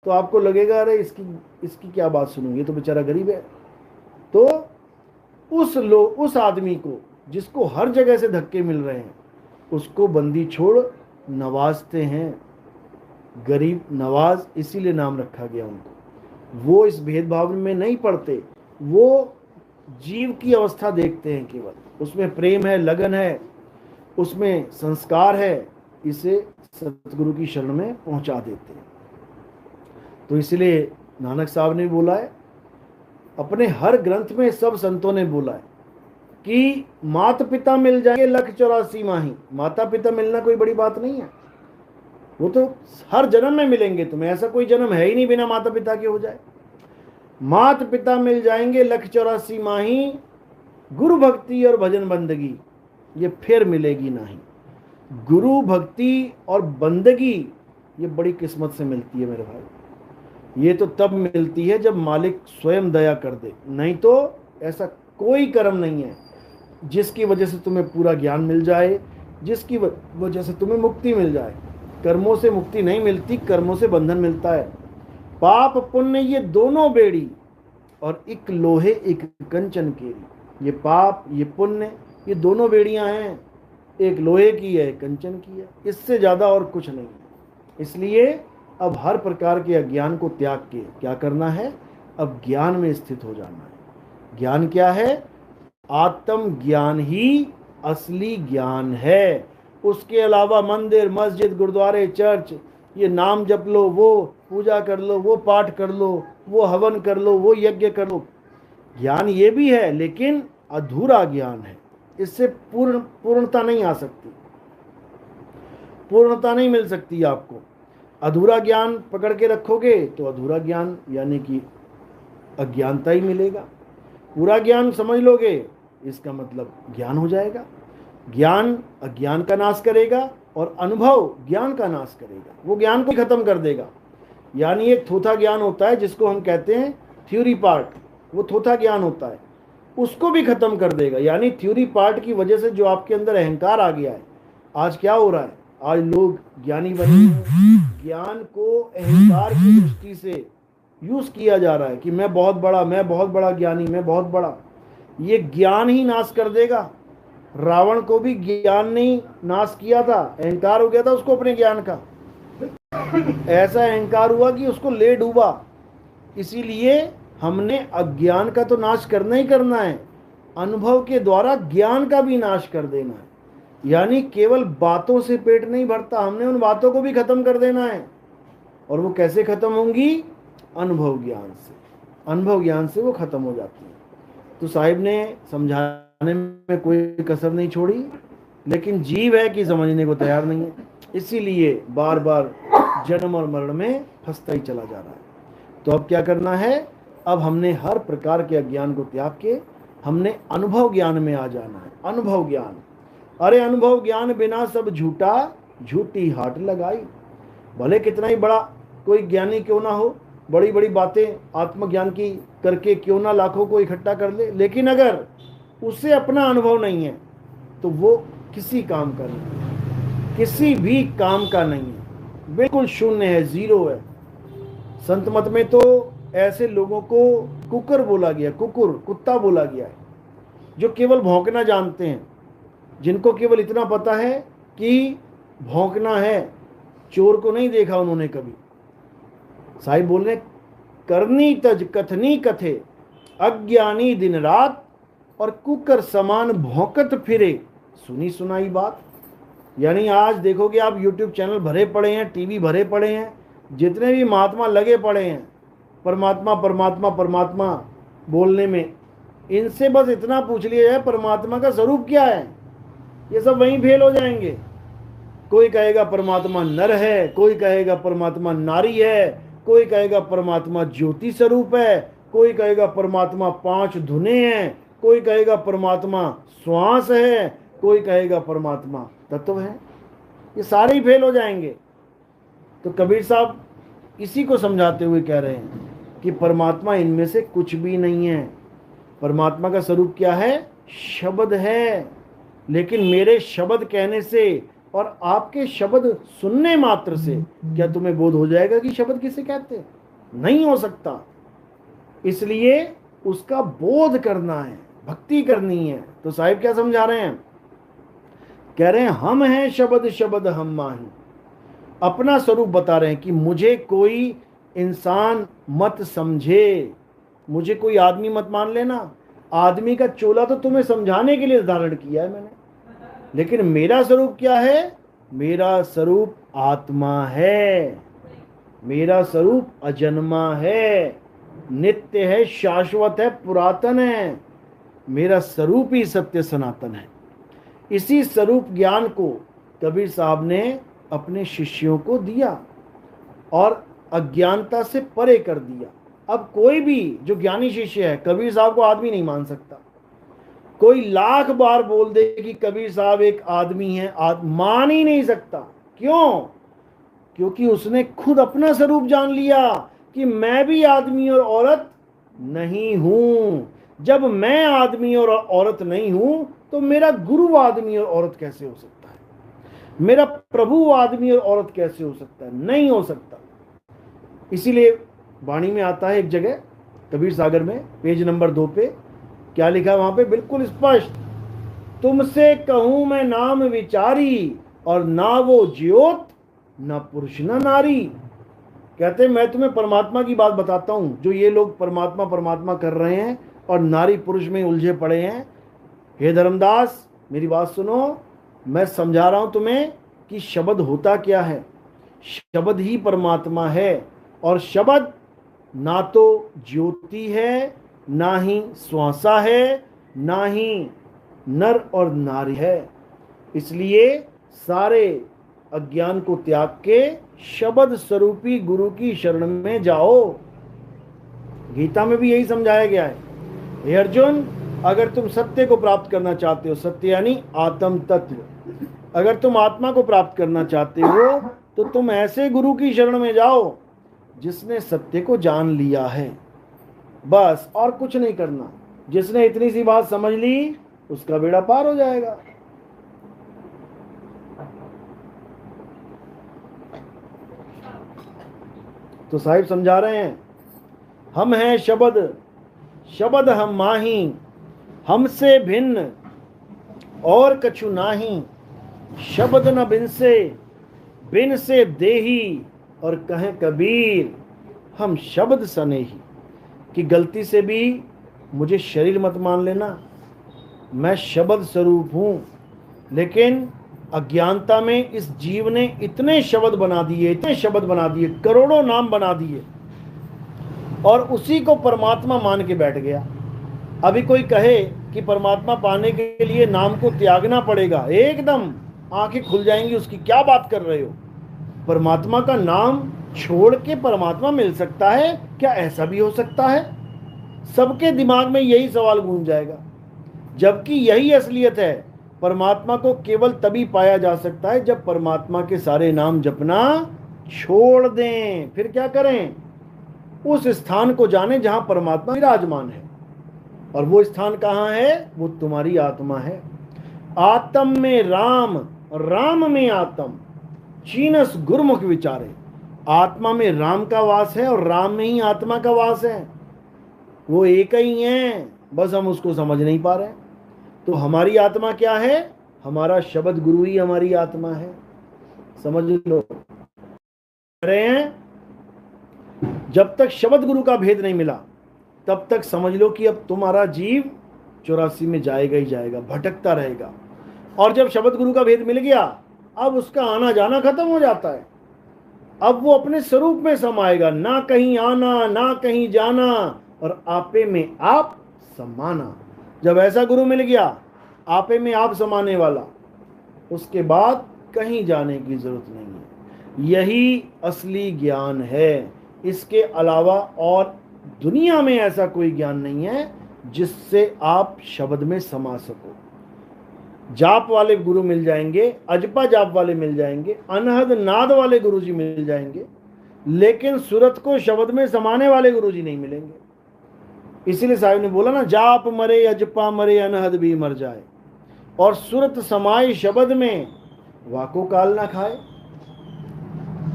तो आपको लगेगा अरे इसकी क्या बात सुनूंगी, तो बेचारा गरीब है। तो उस आदमी को जिसको हर जगह से धक्के मिल रहे हैं, उसको बंदी छोड़ नवाजते हैं। गरीब नवाज इसीलिए नाम रखा गया उनको। वो इस भेदभाव में नहीं पड़ते, वो जीव की अवस्था देखते हैं केवल, उसमें प्रेम है, लगन है, उसमें संस्कार है, इसे सतगुरु की शरण में पहुंचा देते हैं। तो इसलिए नानक साहब ने बोला है अपने हर ग्रंथ में सब संतों ने बोला है कि माता पिता मिल जाएंगे 1,84 माही। माता पिता मिलना कोई बड़ी बात नहीं है, वो तो हर जन्म में मिलेंगे तुम्हें, ऐसा कोई जन्म है ही नहीं बिना माता पिता के हो जाए। माता पिता मिल जाएंगे 1,84 माही, गुरु भक्ति और भजन बंदगी ये फिर मिलेगी नहीं। गुरु भक्ति और बंदगी ये बड़ी किस्मत से मिलती है मेरे भाई। ये तो तब मिलती है जब मालिक स्वयं दया कर दे, नहीं तो ऐसा कोई कर्म नहीं है जिसकी वजह से तुम्हें पूरा ज्ञान मिल जाए, जिसकी वजह से तुम्हें मुक्ति मिल जाए। कर्मों से मुक्ति नहीं मिलती, कर्मों से बंधन मिलता है। पाप पुण्य ये दोनों बेड़ी और एक लोहे एक कंचन केरी। ये पाप ये पुण्य ये दोनों बेड़ियां हैं, एक लोहे की है एक कंचन की है, इससे ज़्यादा और कुछ नहीं है। इसलिए अब हर प्रकार के अज्ञान को त्याग के क्या करना है, अब ज्ञान में स्थित हो जाना है। ज्ञान क्या है? आत्म ज्ञान ही असली ज्ञान है। उसके अलावा मंदिर मस्जिद गुरुद्वारे चर्च ये नाम जप लो, वो पूजा कर लो, वो पाठ कर लो, वो हवन कर लो, वो यज्ञ कर लो, ज्ञान ये भी है लेकिन अधूरा ज्ञान है। इससे पूर्णता नहीं आ सकती, पूर्णता नहीं मिल सकती आपको। अधूरा ज्ञान पकड़ के रखोगे तो अधूरा ज्ञान यानी कि अज्ञानता ही मिलेगा। पूरा ज्ञान समझ लोगे इसका मतलब ज्ञान हो जाएगा। ज्ञान अज्ञान का नाश करेगा और अनुभव ज्ञान का नाश करेगा, वो ज्ञान को खत्म कर देगा। यानी एक थोथा ज्ञान होता है जिसको हम कहते हैं थ्योरी पार्ट, वो थोथा ज्ञान होता है, उसको भी खत्म कर देगा। यानी थ्योरी पार्ट की वजह से जो आपके अंदर अहंकार आ गया है, आज क्या हो रहा है, आज लोग ज्ञानी बने हैं, ज्ञान को अहंकार की दृष्टि से यूज किया जा रहा है कि मैं बहुत बड़ा ज्ञानी, मैं बहुत बड़ा। ये ज्ञान ही नाश कर देगा। रावण को भी ज्ञान ने ही नाश किया था, अहंकार हो गया था उसको अपने ज्ञान का। ऐसा अहंकार हुआ कि उसको ले डूबा। इसीलिए हमने अज्ञान का तो नाश करना ही करना है, अनुभव के द्वारा ज्ञान का भी नाश कर देना है। यानी केवल बातों से पेट नहीं भरता, हमने उन बातों को भी खत्म कर देना है। और वो कैसे खत्म होंगी? अनुभव ज्ञान से। अनुभव ज्ञान से वो खत्म हो जाती है। तो साहिब ने समझाने में कोई कसर नहीं छोड़ी, लेकिन जीव है कि समझने को तैयार नहीं है, इसीलिए बार बार जन्म और मरण में फंसता ही चला जा रहा है। तो अब क्या करना है? अब हमने हर प्रकार के अज्ञान को त्याग के हमने अनुभव ज्ञान में आ जाना है। अनुभव ज्ञान, अरे अनुभव ज्ञान बिना सब झूठा, झूठी हाट लगाई। भले कितना ही बड़ा कोई ज्ञानी क्यों ना हो, बड़ी बड़ी बातें आत्मज्ञान की करके क्यों ना लाखों को इकट्ठा कर ले, लेकिन अगर उसे अपना अनुभव नहीं है तो वो किसी काम का नहीं है, किसी भी काम का नहीं है, बिल्कुल शून्य है, जीरो है। संत मत में तो ऐसे लोगों को कुकर बोला गया, कुत्ता बोला गया है, जो केवल भौंकना जानते हैं, जिनको केवल इतना पता है कि भौंकना है। चोर को नहीं देखा उन्होंने कभी। साहिब बोल रहे करनी तज कथनी कथे, अज्ञानी दिन रात और कुकर समान भौंकत फिरे, सुनी सुनाई बात। यानी आज देखोगे आप YouTube चैनल भरे पड़े हैं, टीवी भरे पड़े हैं, जितने भी महात्मा लगे पड़े हैं परमात्मा परमात्मा परमात्मा बोलने में, इनसे बस इतना पूछ लिया जाए परमात्मा का स्वरूप क्या है, ये सब वहीं फेल हो जाएंगे। कोई कहेगा परमात्मा नर है, कोई कहेगा परमात्मा नारी है, कोई कहेगा परमात्मा ज्योति स्वरूप है, कोई कहेगा परमात्मा 5 धुने हैं, कोई कहेगा परमात्मा श्वास है, कोई कहेगा परमात्मा तत्व है। ये सारे ही फेल हो जाएंगे। तो कबीर साहब इसी को समझाते हुए कह रहे हैं कि परमात्मा इनमें से कुछ भी नहीं है। परमात्मा का स्वरूप क्या है? शब्द है। लेकिन मेरे शब्द कहने से और आपके शब्द सुनने मात्र से क्या तुम्हें बोध हो जाएगा कि शब्द किसे कहते हैं? नहीं हो सकता। इसलिए उसका बोध करना है, भक्ति करनी है। तो साहिब क्या समझा रहे हैं? कह रहे हैं हम हैं शब्द शब्द हम माही। अपना स्वरूप बता रहे हैं कि मुझे कोई इंसान मत समझे, मुझे कोई आदमी मत मान लेना। आदमी का चोला तो तुम्हें समझाने के लिए धारण किया है मैंने, लेकिन मेरा स्वरूप क्या है? मेरा स्वरूप आत्मा है, मेरा स्वरूप अजन्मा है। नित्य है, शाश्वत है, पुरातन है। मेरा स्वरूप ही सत्य सनातन है। इसी स्वरूप ज्ञान को कबीर साहब ने अपने शिष्यों को दिया और अज्ञानता से परे कर दिया। अब कोई भी जो ज्ञानी शिष्य है कबीर साहब को आदमी नहीं मान सकता। कोई लाख बार बोल दे कि कबीर साहब एक आदमी है, मान ही नहीं सकता। क्यों? क्योंकि उसने खुद अपना स्वरूप जान लिया कि मैं भी आदमी और औरत नहीं हूं। जब मैं आदमी और औरत नहीं हूं तो मेरा गुरु आदमी और औरत कैसे हो सकता है? मेरा प्रभु आदमी और औरत कैसे हो सकता है? नहीं हो सकता। इसीलिए वाणी में आता है एक जगह कबीर सागर में पेज नंबर 2 पे क्या लिखा है वहां पे बिल्कुल स्पष्ट, तुमसे कहूं मैं नाम विचारी और ना वो ज्योत ना पुरुष ना नारी। कहते हैं मैं तुम्हें परमात्मा की बात बताता हूं। जो ये लोग परमात्मा परमात्मा कर रहे हैं और नारी पुरुष में उलझे पड़े हैं, हे धर्मदास मेरी बात सुनो, मैं समझा रहा हूं तुम्हें कि शब्द होता क्या है। शब्द ही परमात्मा है और शब्द ना तो ज्योति है, ना ही श्वासा है, ना ही नर और नारी है। इसलिए सारे अज्ञान को त्याग के शब्द स्वरूपी गुरु की शरण में जाओ। गीता में भी यही समझाया गया है। हे अर्जुन, अगर तुम सत्य को प्राप्त करना चाहते हो, सत्य यानी आत्म तत्व, अगर तुम आत्मा को प्राप्त करना चाहते हो तो तुम ऐसे गुरु की शरण में जाओ जिसने सत्य को जान लिया है। बस और कुछ नहीं करना। जिसने इतनी सी बात समझ ली उसका बेड़ा पार हो जाएगा। तो साहिब समझा रहे हैं, हम हैं शब्द, शब्द हम माही, हमसे भिन्न और कछु नाही। शब्द न बिन से देही और कहें कबीर हम शब्द सनेही। कि गलती से भी मुझे शरीर मत मान लेना, मैं शब्द स्वरूप हूं। लेकिन अज्ञानता में इस जीव ने इतने शब्द बना दिए, इतने शब्द बना दिए, करोड़ों नाम बना दिए और उसी को परमात्मा मान के बैठ गया। अभी कोई कहे कि परमात्मा पाने के लिए नाम को त्यागना पड़ेगा, एकदम आंखें खुल जाएंगी उसकी। क्या बात कर रहे हो? परमात्मा का नाम छोड़ के परमात्मा मिल सकता है क्या? ऐसा भी हो सकता है? सबके दिमाग में यही सवाल गूंज जाएगा। जबकि यही असलियत है। परमात्मा को केवल तभी पाया जा सकता है जब परमात्मा के सारे नाम जपना छोड़ दें। फिर क्या करें? उस स्थान को जाने जहां परमात्मा विराजमान है। और वो स्थान कहां है? वो तुम्हारी आत्मा है। आत्म में राम, राम में आत्म, चीनस गुरमुख विचारे। आत्मा में राम का वास है और राम में ही आत्मा का वास है। वो एक ही है, बस हम उसको समझ नहीं पा रहे। तो हमारी आत्मा क्या है? हमारा शब्द गुरु ही हमारी आत्मा है। समझ लो रहे हैं। जब तक शब्द गुरु का भेद नहीं मिला तब तक समझ लो कि अब तुम्हारा जीव 84 में जाएगा ही जाएगा, भटकता रहेगा। और जब शब्द गुरु का भेद मिल गया अब उसका आना जाना खत्म हो जाता है। अब वो अपने स्वरूप में समाएगा, ना कहीं आना ना कहीं जाना और आपे में आप समाना। जब ऐसा गुरु मिल गया आपे में आप समाने वाला, उसके बाद कहीं जाने की जरूरत नहीं है। यही असली ज्ञान है। इसके अलावा और दुनिया में ऐसा कोई ज्ञान नहीं है जिससे आप शब्द में समा सको। जाप वाले गुरु मिल जाएंगे, अजपा जाप वाले मिल जाएंगे, अनहद नाद वाले गुरुजी मिल जाएंगे, लेकिन सूरत को शब्द में समाने वाले गुरुजी नहीं मिलेंगे। इसीलिए साहिब ने बोला ना, जाप मरे अजपा मरे अनहद भी मर जाए। और सूरत समाए शब्द में वाको काल ना खाए।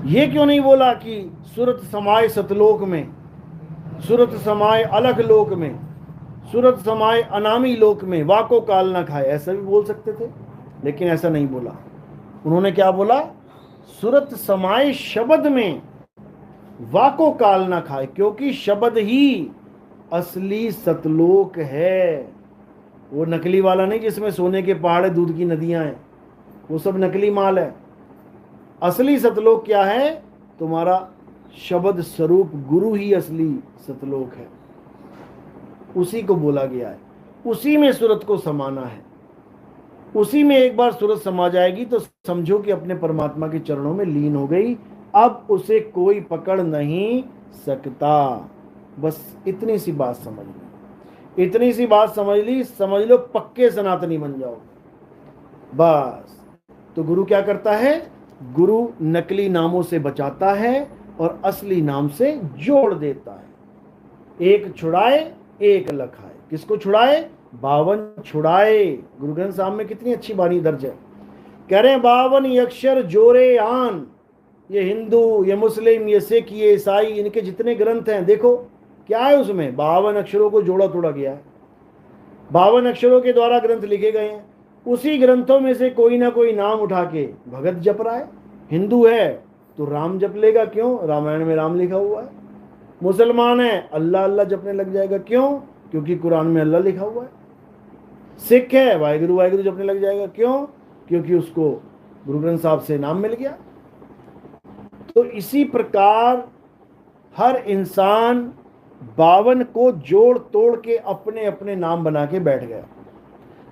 ये क्यों नहीं बोला कि सूरत समाए सतलोक में, सूरत समाए अलग लोक में, सूरत समाए अनामी लोक में, वाको काल ना खाए? ऐसा भी बोल सकते थे, लेकिन ऐसा नहीं बोला। उन्होंने क्या बोला? सूरत समाए शब्द में वाको काल ना खाए, क्योंकि शब्द ही असली सतलोक है। वो नकली वाला नहीं जिसमें सोने के पहाड़ दूध की नदियां हैं, वो सब नकली माल है। असली सतलोक क्या है? तुम्हारा शब्द स्वरूप गुरु ही असली सतलोक है, उसी को बोला गया है, उसी में सूरत को समाना है। उसी में एक बार सूरत समा जाएगी तो समझो कि अपने परमात्मा के चरणों में लीन हो गई, अब उसे कोई पकड़ नहीं सकता। बस इतनी सी बात समझ ली, इतनी सी बात समझ ली, समझ लो पक्के सनातनी बन जाओ बस। तो गुरु क्या करता है? गुरु नकली नामों से बचाता है और असली नाम से जोड़ देता है। एक छुड़ाए एक लखाए। किसको छुड़ाए? 52 छुड़ाए। गुरु ग्रंथ साहब में कितनी अच्छी बानी दर्ज है। कह रहे हैं 52 अक्षर जोरे आन। ये हिंदू, ये मुस्लिम, ये सिख, ये ईसाई, इनके जितने ग्रंथ हैं देखो क्या है उसमें, 52 अक्षरों को जोड़ा तोड़ा गया है। 52 अक्षरों के द्वारा ग्रंथ लिखे गए हैं। उसी ग्रंथों में से कोई ना कोई नाम उठा के भगत जप रहा है। हिंदू है तो राम जप लेगा, क्यों? रामायण में राम लिखा हुआ है। मुसलमान है अल्लाह अल्लाह जपने लग जाएगा, क्यों? क्योंकि कुरान में अल्लाह लिखा हुआ है। सिख है वाहिगुरु वाहिगुरु जपने लग जाएगा, क्यों? क्योंकि उसको गुरु ग्रंथ साहब से नाम मिल गया। तो इसी प्रकार हर इंसान 52 को जोड़ तोड़ के अपने अपने नाम बना के बैठ गया।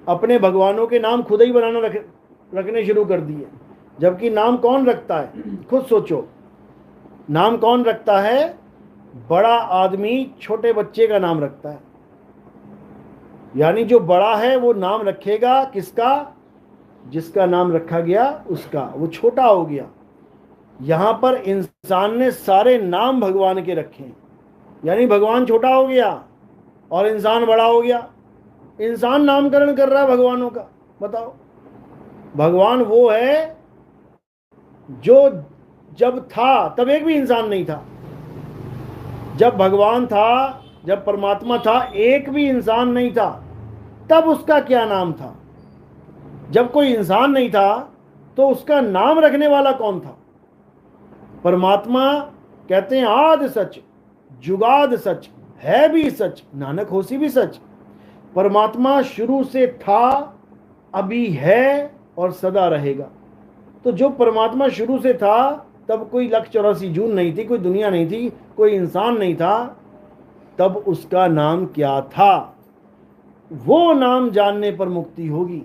अपने भगवानों के नाम खुद ही बनाना रखने शुरू कर दिए। जबकि नाम कौन रखता है? खुद सोचो, नाम कौन रखता है? बड़ा आदमी छोटे बच्चे का नाम रखता है। यानी जो बड़ा है वो नाम रखेगा किसका? जिसका नाम रखा गया उसका। वो छोटा हो गया। यहां पर इंसान ने सारे नाम भगवान के रखे हैं, यानी भगवान छोटा हो गया और इंसान बड़ा हो गया। इंसान नामकरण कर रहा है भगवानों का। बताओ, भगवान वो है जो जब था तब एक भी इंसान नहीं था। जब भगवान था, जब परमात्मा था, एक भी इंसान नहीं था, तब उसका क्या नाम था? जब कोई इंसान नहीं था तो उसका नाम रखने वाला कौन था? परमात्मा कहते हैं आदि सच, जुगाद सच, है भी सच, नानक होसी भी सच। परमात्मा शुरू से था, अभी है और सदा रहेगा। तो जो परमात्मा शुरू से था, तब कोई 184 जून नहीं थी, कोई दुनिया नहीं थी, कोई इंसान नहीं था, तब उसका नाम क्या था? वो नाम जानने पर मुक्ति होगी।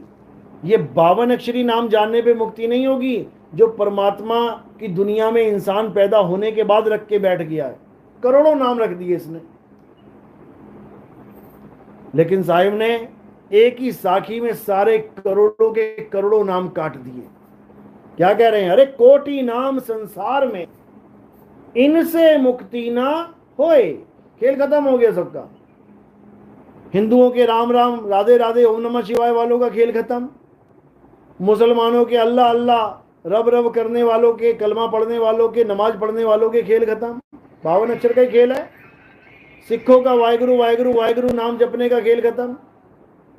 ये 52 अक्षरी नाम जानने पे मुक्ति नहीं होगी जो परमात्मा की दुनिया में इंसान पैदा होने के बाद रख के बैठ गया है। करोड़ों नाम रख दिए इसने, लेकिन साहिब ने एक ही साखी में सारे करोड़ों के करोड़ों नाम काट दिए। क्या कह रहे हैं? अरे कोटि नाम संसार में, इनसे मुक्ति ना होए। खेल खत्म हो गया सबका। हिंदुओं के राम राम, राधे राधे, ओम नमः शिवाय वालों का खेल खत्म। मुसलमानों के अल्लाह अल्लाह, रब रब करने वालों के, कलमा पढ़ने वालों के, नमाज पढ़ने वालों के खेल खत्म। 52 अक्षर का ही खेल है। सिखों का वाहिगुरु वाहिगुरु वाहिगुरु नाम जपने का खेल खत्म,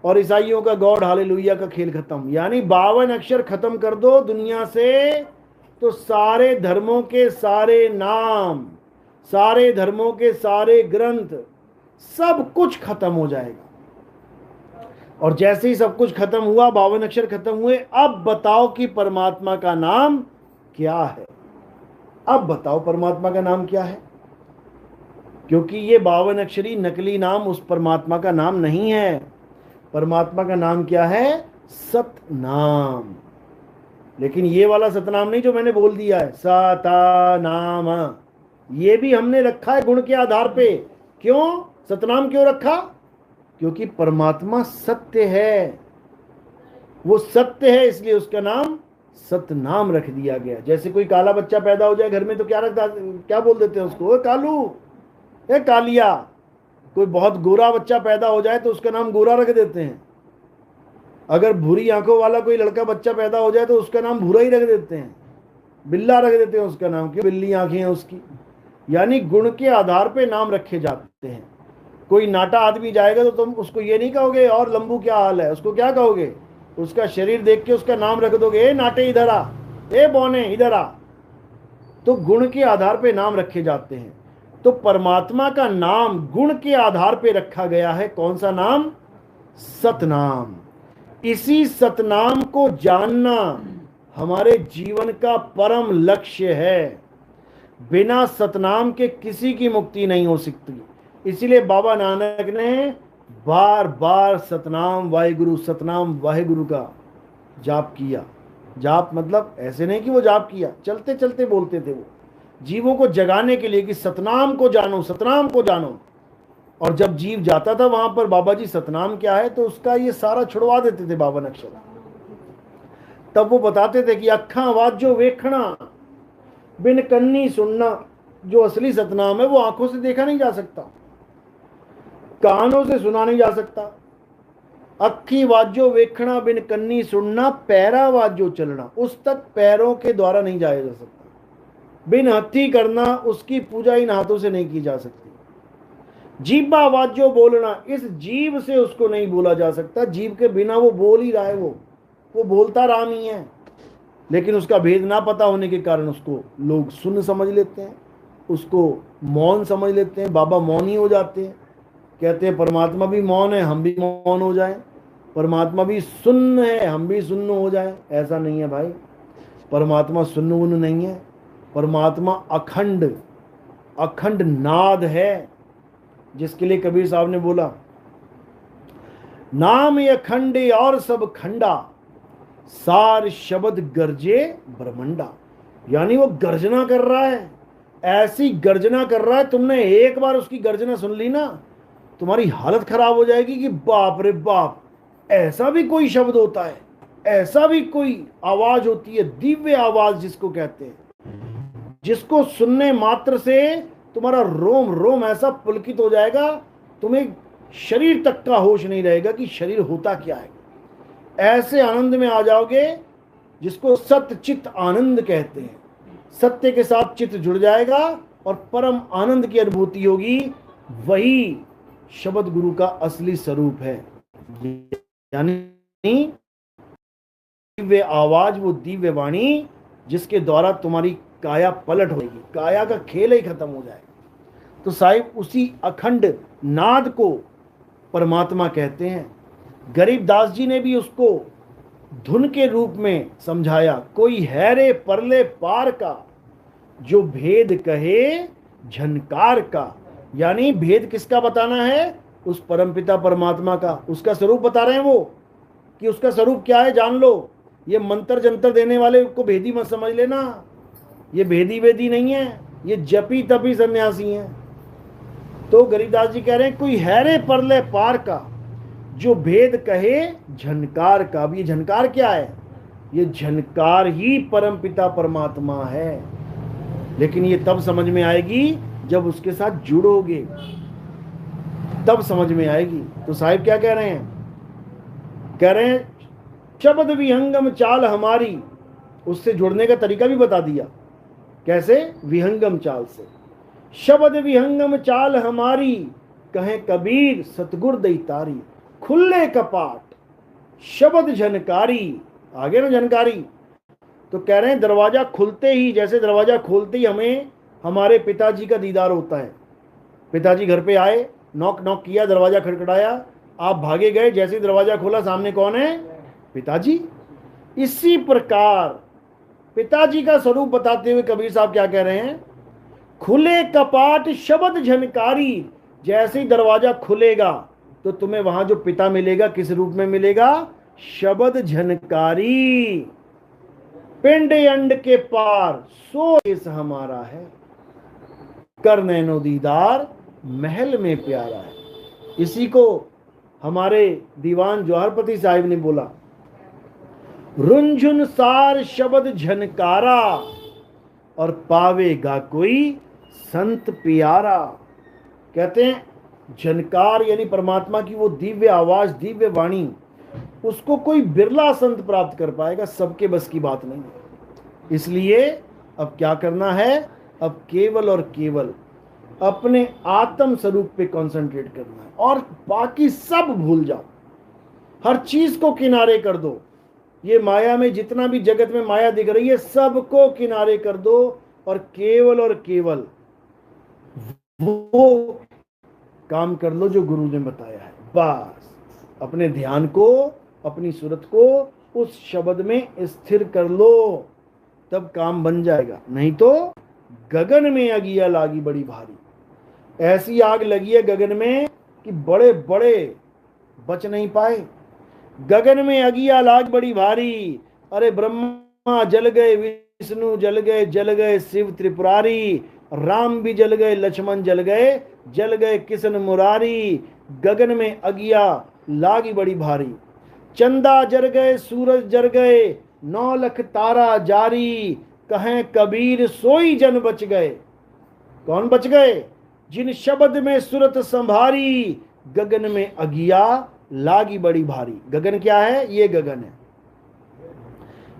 और ईसाइयों का गॉड हालेलुया का खेल खत्म। यानी 52 अक्षर खत्म कर दो दुनिया से तो सारे धर्मों के सारे नाम, सारे धर्मों के सारे ग्रंथ, सब कुछ खत्म हो जाएगा। और जैसे ही सब कुछ खत्म हुआ, 52 अक्षर खत्म हुए, अब बताओ कि परमात्मा का नाम क्या है? अब बताओ परमात्मा का नाम क्या है? क्योंकि ये 52 अक्षरी नकली नाम उस परमात्मा का नाम नहीं है। परमात्मा का नाम क्या है? सतनाम। लेकिन ये वाला सतनाम नहीं जो मैंने बोल दिया है, सतनाम, ये भी हमने रखा है गुण के आधार पे। क्यों सतनाम क्यों रखा? क्योंकि परमात्मा सत्य है, वो सत्य है, इसलिए उसका नाम सतनाम रख दिया गया। जैसे कोई काला बच्चा पैदा हो जाए घर में तो क्या बोल देते हैं उसको? कालू, ए कालिया। कोई बहुत गोरा बच्चा पैदा हो जाए तो उसका नाम गोरा रख देते हैं। अगर भूरी आंखों वाला कोई लड़का बच्चा पैदा हो जाए तो उसका नाम भूरा ही रख देते हैं, बिल्ला रख देते हैं उसका नाम, क्यों? बिल्ली आंखें हैं उसकी। यानी गुण के आधार पे नाम रखे जाते हैं। कोई नाटा आदमी जाएगा तो तुम उसको ये नहीं कहोगे और लंबू क्या हाल है, उसको क्या कहोगे? उसका शरीर देख के उसका नाम रख दोगे, ए नाटे इधर आ, ए बौने इधर आ। तो गुण के आधार पे नाम रखे जाते हैं। तो परमात्मा का नाम गुण के आधार पे रखा गया है। कौन सा नाम? सतनाम। इसी सतनाम को जानना हमारे जीवन का परम लक्ष्य है। बिना सतनाम के किसी की मुक्ति नहीं हो सकती। इसीलिए बाबा नानक ने बार बार सतनाम वाहेगुरु का जाप किया। जाप मतलब ऐसे नहीं कि वो जाप किया, चलते चलते बोलते थे वो, जीवों को जगाने के लिए कि सतनाम को जानो, सतनाम को जानो। और जब जीव जाता था वहां पर बाबा जी सतनाम क्या है, तो उसका ये सारा छुड़वा देते थे बाबा अक्षर। तब वो बताते थे कि अखा वाजो वेखना बिन कन्नी सुनना। जो असली सतनाम है वो आंखों से देखा नहीं जा सकता, कानों से सुना नहीं जा सकता। अखी वाजो वेखना बिन कन्नी सुनना, पैरा वाजो चलना, उस तक पैरों के द्वारा नहीं जाया जा सकता। बिन हथी करना, उसकी पूजा इन हाथों से नहीं की जा सकती। जीबा वाजो बोलना, इस जीव से उसको नहीं बोला जा सकता, जीव के बिना वो बोल ही रहा है, वो बोलता राम ही है, लेकिन उसका भेद ना पता होने के कारण उसको लोग सुन समझ लेते हैं, उसको मौन समझ लेते हैं। बाबा मौन ही हो जाते हैं, कहते हैं परमात्मा भी मौन है, हम भी मौन हो जाएं, परमात्मा भी सुन्न है, हम भी सुन्न हो जाएं। ऐसा नहीं है भाई, परमात्मा सुन्न उन्न नहीं है, परमात्मा अखंड अखंड नाद है, जिसके लिए कबीर साहब ने बोला, नाम अखंड और सब खंडा, सार शब्द गर्जे ब्रह्मंडा। यानी वो गर्जना कर रहा है, ऐसी गर्जना कर रहा है, तुमने एक बार उसकी गर्जना सुन ली ना, तुम्हारी हालत खराब हो जाएगी कि बाप रे बाप, ऐसा भी कोई शब्द होता है, ऐसा भी कोई आवाज होती है, दिव्य आवाज जिसको कहते हैं, जिसको सुनने मात्र से तुम्हारा रोम रोम ऐसा पुलकित हो जाएगा, तुम्हें शरीर तक का होश नहीं रहेगा कि शरीर होता क्या है। ऐसे आनंद में आ जाओगे जिसको सत्य चित्त आनंद कहते हैं। सत्य के साथ चित्त जुड़ जाएगा और परम आनंद की अनुभूति होगी। वही शब्द गुरु का असली स्वरूप है, यानी दिव्य आवाज, वो दिव्य वाणी जिसके द्वारा तुम्हारी काया पलट होगी, काया का खेल ही खत्म हो जाएगा। तो साहिब उसी अखंड नाद को परमात्मा कहते हैं। गरीबदास जी ने भी उसको धुन के रूप में समझाया, कोई है रे परले पार का, जो भेद कहे झनकार का। यानी भेद किसका बताना है? उस परमपिता परमात्मा का, उसका स्वरूप बता रहे हैं वो, कि उसका स्वरूप क्या है जान लो। ये मंत्र जंतर देने वाले को भेदी मत समझ लेना, ये भेदी वेदी नहीं है, ये जपी तपी सन्यासी हैं। तो गरीबदास जी कह रहे हैं, कोई है रे परले पार का, जो भेद कहे झनकार का। अब ये झनकार क्या है? ये झनकार ही परमपिता परमात्मा है, लेकिन ये तब समझ में आएगी जब उसके साथ जुड़ोगे, तब समझ में आएगी। तो साहिब क्या कह रहे हैं? कह रहे हैं शब्द विहंगम चाल हमारी, उससे जुड़ने का तरीका भी बता दिया। कैसे? विहंगम चाल से। शब्द विहंगम चाल हमारी, कहें कबीर सतगुर दैतारी। खुले कपाट शब्द झनकारी, आगे ना झनकारी। तो कह रहे हैं दरवाजा खुलते ही, जैसे दरवाजा खोलते ही हमें हमारे पिताजी का दीदार होता है। पिताजी घर पे आए, नॉक नॉक किया, दरवाजा खड़खड़ाया, आप भागे गए, जैसे दरवाजा खोला सामने कौन है? पिताजी। इसी प्रकार पिताजी का स्वरूप बताते हुए कबीर साहब क्या कह रहे हैं? खुले कपाट शब्द झनकारी। जैसे ही दरवाजा खुलेगा तो तुम्हें वहां जो पिता मिलेगा, किस रूप में मिलेगा? शब्द झनकारी। पिंड अंड के पार सो देश हमारा है, कर नैनो दीदार महल में प्यारा है। इसी को हमारे दीवान जौहरपति साहिब ने बोला, रुंझुन सार शब्द झनकारा, और पावेगा कोई संत प्यारा। कहते हैं झनकार यानी परमात्मा की वो दिव्य आवाज, दिव्य वाणी, उसको कोई बिरला संत प्राप्त कर पाएगा, सबके बस की बात नहीं है। इसलिए अब क्या करना है? अब केवल और केवल अपने आत्म स्वरूप पे कंसंट्रेट करना है, और बाकी सब भूल जाओ, हर चीज को किनारे कर दो। ये माया में जितना भी जगत में माया दिख रही है, सबको किनारे कर दो, और केवल वो काम कर लो जो गुरु ने बताया है। बस अपने ध्यान को, अपनी सूरत को उस शब्द में स्थिर कर लो, तब काम बन जाएगा। नहीं तो गगन में अगिया लागी बड़ी भारी। ऐसी आग लगी है गगन में कि बड़े बड़े बच नहीं पाए। गगन में अगिया लाग बड़ी भारी। अरे ब्रह्मा जल गए, विष्णु जल गए शिव त्रिपुरारी, राम भी जल गए, लक्ष्मण जल गए किशन मुरारी। गगन में अगिया लागी बड़ी भारी। चंदा जर गए, सूरज जर गए, 9 लाख तारा जारी। कहें कबीर सोई जन बच गए। कौन बच गए? जिन शब्द में सुरत संभारी। गगन में अगिया लागी बड़ी भारी। गगन क्या है? ये गगन है,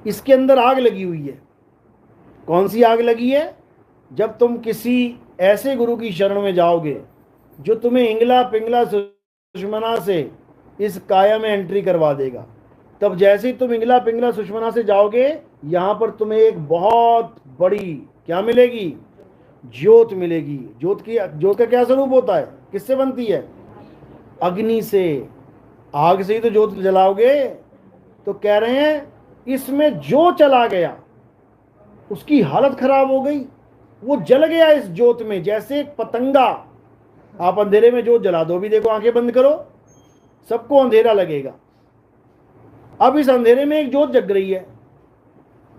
इसके अंदर आग लगी हुई है। कौन सी आग लगी है? जब तुम किसी ऐसे गुरु की शरण में जाओगे जो तुम्हें इंगला पिंगला सुषमना से इस काया में एंट्री करवा देगा, तब जैसे ही तुम इंगला पिंगला सुषमना से जाओगे, यहां पर तुम्हें एक बहुत बड़ी क्या मिलेगी? ज्योत मिलेगी। ज्योत का क्या स्वरूप होता है? किससे बनती है? अग्नि से। आग से ही तो ज्योत जलाओगे। तो कह रहे हैं इसमें जो चला गया उसकी हालत खराब हो गई, वो जल गया इस ज्योत में। जैसे एक पतंगा, आप अंधेरे में ज्योत जला दो, भी देखो आंखें बंद करो, सबको अंधेरा लगेगा। अब इस अंधेरे में एक ज्योत जग रही है।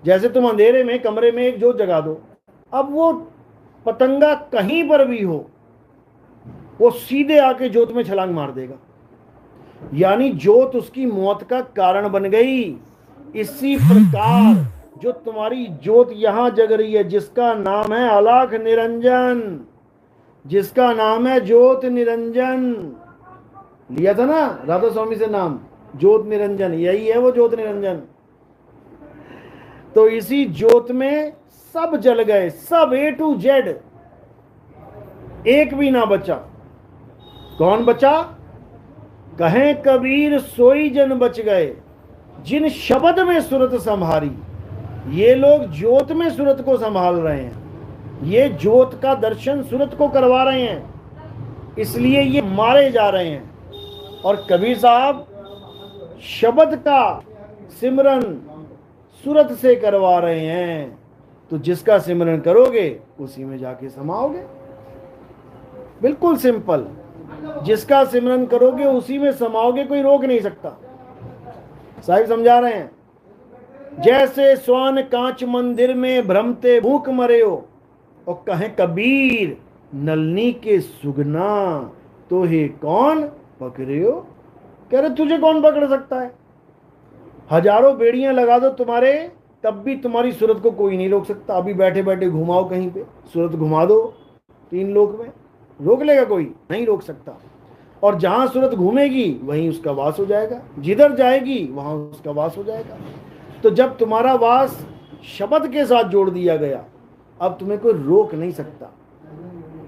जैसे तुम अंधेरे में कमरे में एक ज्योत जगा दो, अब वो पतंगा कहीं पर भी हो, वो सीधे आके ज्योत में छलांग मार देगा। यानी ज्योत उसकी मौत का कारण बन गई। इसी प्रकार जो तुम्हारी ज्योत यहां जग रही है, जिसका नाम है अलाख निरंजन, जिसका नाम है ज्योत निरंजन, लिया था ना राधा स्वामी से नाम, ज्योत निरंजन, यही है वो ज्योत निरंजन। तो इसी ज्योत में सब जल गए, सब A to Z, एक भी ना बचा। कौन बचा? कहें कबीर सोई जन बच गए, जिन शब्द में सुरत संभारी। ये लोग ज्योत में सुरत को संभाल रहे हैं, ये ज्योत का दर्शन सुरत को करवा रहे हैं, इसलिए ये मारे जा रहे हैं। और कबीर साहब शब्द का सिमरन सुरत से करवा रहे हैं। तो जिसका सिमरन करोगे उसी में जाके समाओगे। बिल्कुल सिंपल, जिसका सिमरन करोगे उसी में समाओगे, कोई रोक नहीं सकता। साहिब समझा रहे हैं, जैसे स्वान कांच मंदिर में भ्रमते भूख मरे हो, और कहें कबीर नलनी के सुगना तो हे कौन पकड़े हो। कह रहे तुझे कौन पकड़ सकता है? हजारों बेड़ियां लगा दो तुम्हारे, तब भी तुम्हारी सूरत को कोई नहीं रोक सकता। अभी बैठे बैठे घुमाओ कहीं पे, सूरत घुमा दो 3 लोक में, रोक लेगा कोई? नहीं रोक सकता। और जहां सूरत घूमेगी वहीं उसका वास हो जाएगा, जिधर जाएगी वहां उसका वास हो जाएगा। तो जब तुम्हारा वास शब्द के साथ जोड़ दिया गया, अब तुम्हें कोई रोक नहीं सकता।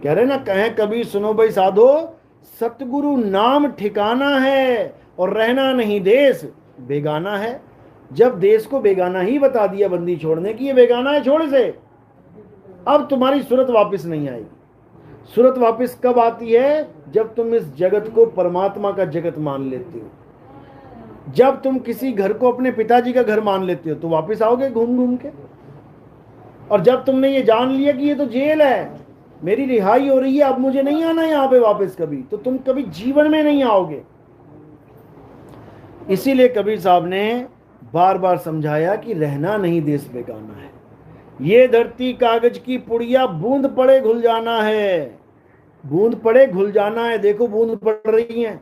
कह रहे ना, कहें कबीर सुनो भाई साधो, सतगुरु नाम ठिकाना है और रहना नहीं देश बेगाना है। जब देश को बेगाना ही बता दिया बंदी छोड़ने की, ये बेगाना है छोड़ से, अब तुम्हारी सूरत वापस नहीं आएगी। सूरत वापस कब आती है? जब तुम इस जगत को परमात्मा का जगत मान लेते हो, जब तुम किसी घर को अपने पिताजी का घर मान लेते हो, तो वापस आओगे घूम घूम के। और जब तुमने ये जान लिया कि ये तो जेल है, मेरी रिहाई हो रही है, अब मुझे नहीं आना यहाँ पे वापस कभी, तो तुम कभी जीवन में नहीं आओगे। इसीलिए कबीर साहब ने बार बार समझाया कि रहना नहीं देश बेगाना है, ये धरती कागज की पुड़िया, बूंद पड़े घुल जाना है, बूंद पड़े घुल जाना है। देखो बूंद पड़ रही हैं,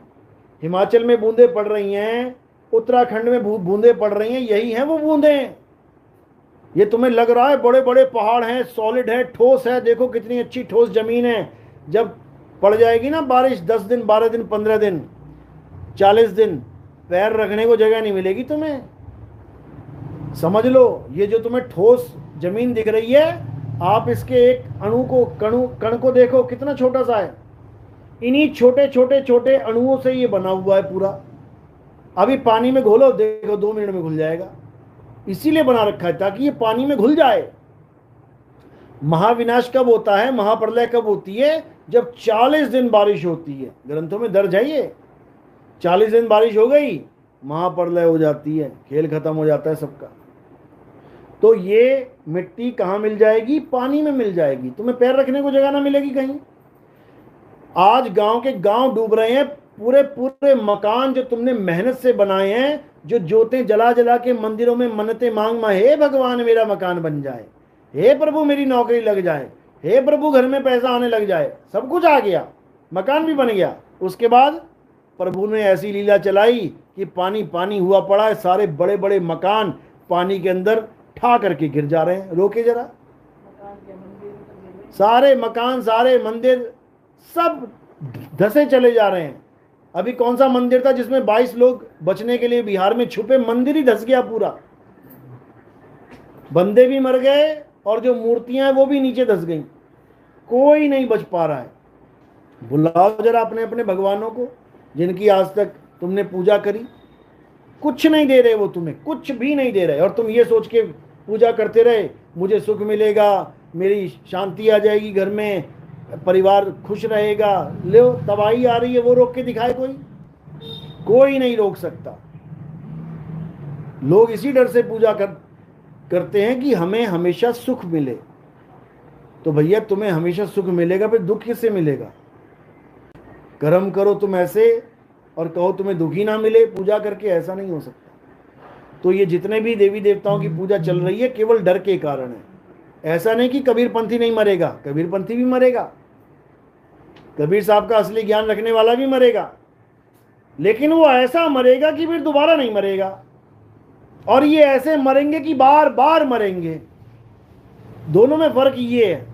हिमाचल में बूंदे पड़ रही हैं, उत्तराखंड में बूंदे पड़ रही हैं, यही हैं वो बूंदें। ये तुम्हें लग रहा है बड़े बड़े पहाड़ हैं, सॉलिड है, ठोस है, देखो कितनी अच्छी ठोस जमीन है। जब पड़ जाएगी ना बारिश, 10 दिन 12 दिन 15 दिन 40 दिन, पैर रखने को जगह नहीं मिलेगी तुम्हें। समझ लो, ये जो तुम्हें ठोस जमीन दिख रही है, आप इसके एक अणु को, कण को देखो कितना छोटा सा है। इन्हीं छोटे छोटे छोटे अणुओं से ये बना हुआ है पूरा। अभी पानी में घोलो, देखो 2 मिनट में घुल जाएगा। इसीलिए बना रखा है ताकि ये पानी में घुल जाए। महाविनाश कब होता है, महाप्रलय कब होती है? जब 40 दिन बारिश होती है। ग्रंथों में दर्ज है ये, 40 दिन बारिश हो गई, महाप्रलय हो जाती है, खेल खत्म हो जाता है सबका। तो ये मिट्टी कहाँ मिल जाएगी? पानी में मिल जाएगी, तुम्हें पैर रखने को जगह ना मिलेगी कहीं। आज गांव के गांव डूब रहे हैं, पूरे पूरे मकान जो तुमने मेहनत से बनाए हैं, जो जोतें जला जला के मंदिरों में मन्नतें मांग मांग, हे भगवान मेरा मकान बन जाए, हे प्रभु मेरी नौकरी लग जाए, हे प्रभु घर में पैसा आने लग जाए, सब कुछ आ गया, मकान भी बन गया। उसके बाद प्रभु ने ऐसी लीला चलाई कि पानी पानी हुआ पड़ा है, सारे बड़े बड़े मकान पानी के अंदर ठा करके गिर जा रहे हैं। रोके जरा, सारे मकान सारे मंदिर सब धसे चले जा रहे हैं। अभी कौन सा मंदिर था जिसमें 22 लोग बचने के लिए बिहार में छुपे, मंदिर ही धस गया पूरा, बंदे भी मर गए और जो मूर्तियां हैं वो भी नीचे धस गई, कोई नहीं बच पा रहा है। बुलाओ जरा अपने अपने भगवानों को जिनकी आज तक तुमने पूजा करी, कुछ नहीं दे रहे वो तुम्हें, कुछ भी नहीं दे रहे, और तुम ये सोच के पूजा करते रहे मुझे सुख मिलेगा, मेरी शांति आ जाएगी घर में, परिवार खुश रहेगा। लो तबाही आ रही है, वो रोक के दिखाए कोई? कोई नहीं रोक सकता। लोग इसी डर से पूजा करते हैं कि हमें हमेशा सुख मिले। तो भैया तुम्हें हमेशा सुख मिलेगा, फिर दुख किससे मिलेगा? कर्म करो तुम ऐसे और कहो तुम्हें दुखी ना मिले पूजा करके, ऐसा नहीं हो सकता। तो ये जितने भी देवी देवताओं की पूजा चल रही है केवल डर के कारण है। ऐसा नहीं कि कबीरपंथी नहीं मरेगा, कबीरपंथी भी मरेगा, कबीर साहब का असली ज्ञान रखने वाला भी मरेगा, लेकिन वो ऐसा मरेगा कि फिर दोबारा नहीं मरेगा। और ये ऐसे मरेंगे कि बार बार मरेंगे। दोनों में फर्क ये है।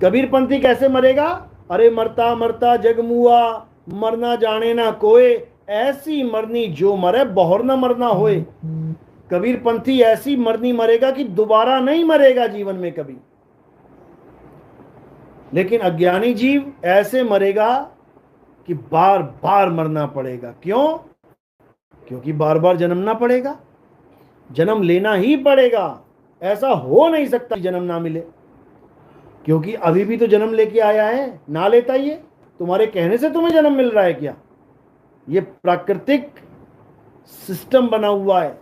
कबीरपंथी कैसे मरेगा? अरे मरता मरता जग मुआ, मरना जाने ना कोई, ऐसी मरनी जो मरे बहुर न मरना होए। कबीरपंथी ऐसी मरनी मरेगा कि दोबारा नहीं मरेगा जीवन में कभी। लेकिन अज्ञानी जीव ऐसे मरेगा कि बार बार मरना पड़ेगा। क्यों? क्योंकि बार बार जन्मना पड़ेगा, जन्म लेना ही पड़ेगा। ऐसा हो नहीं सकता जन्म ना मिले, क्योंकि अभी भी तो जन्म लेके आया है। ना लेता ये तुम्हारे कहने से तुम्हें जन्म मिल रहा है क्या? ये प्राकृतिक सिस्टम बना हुआ है।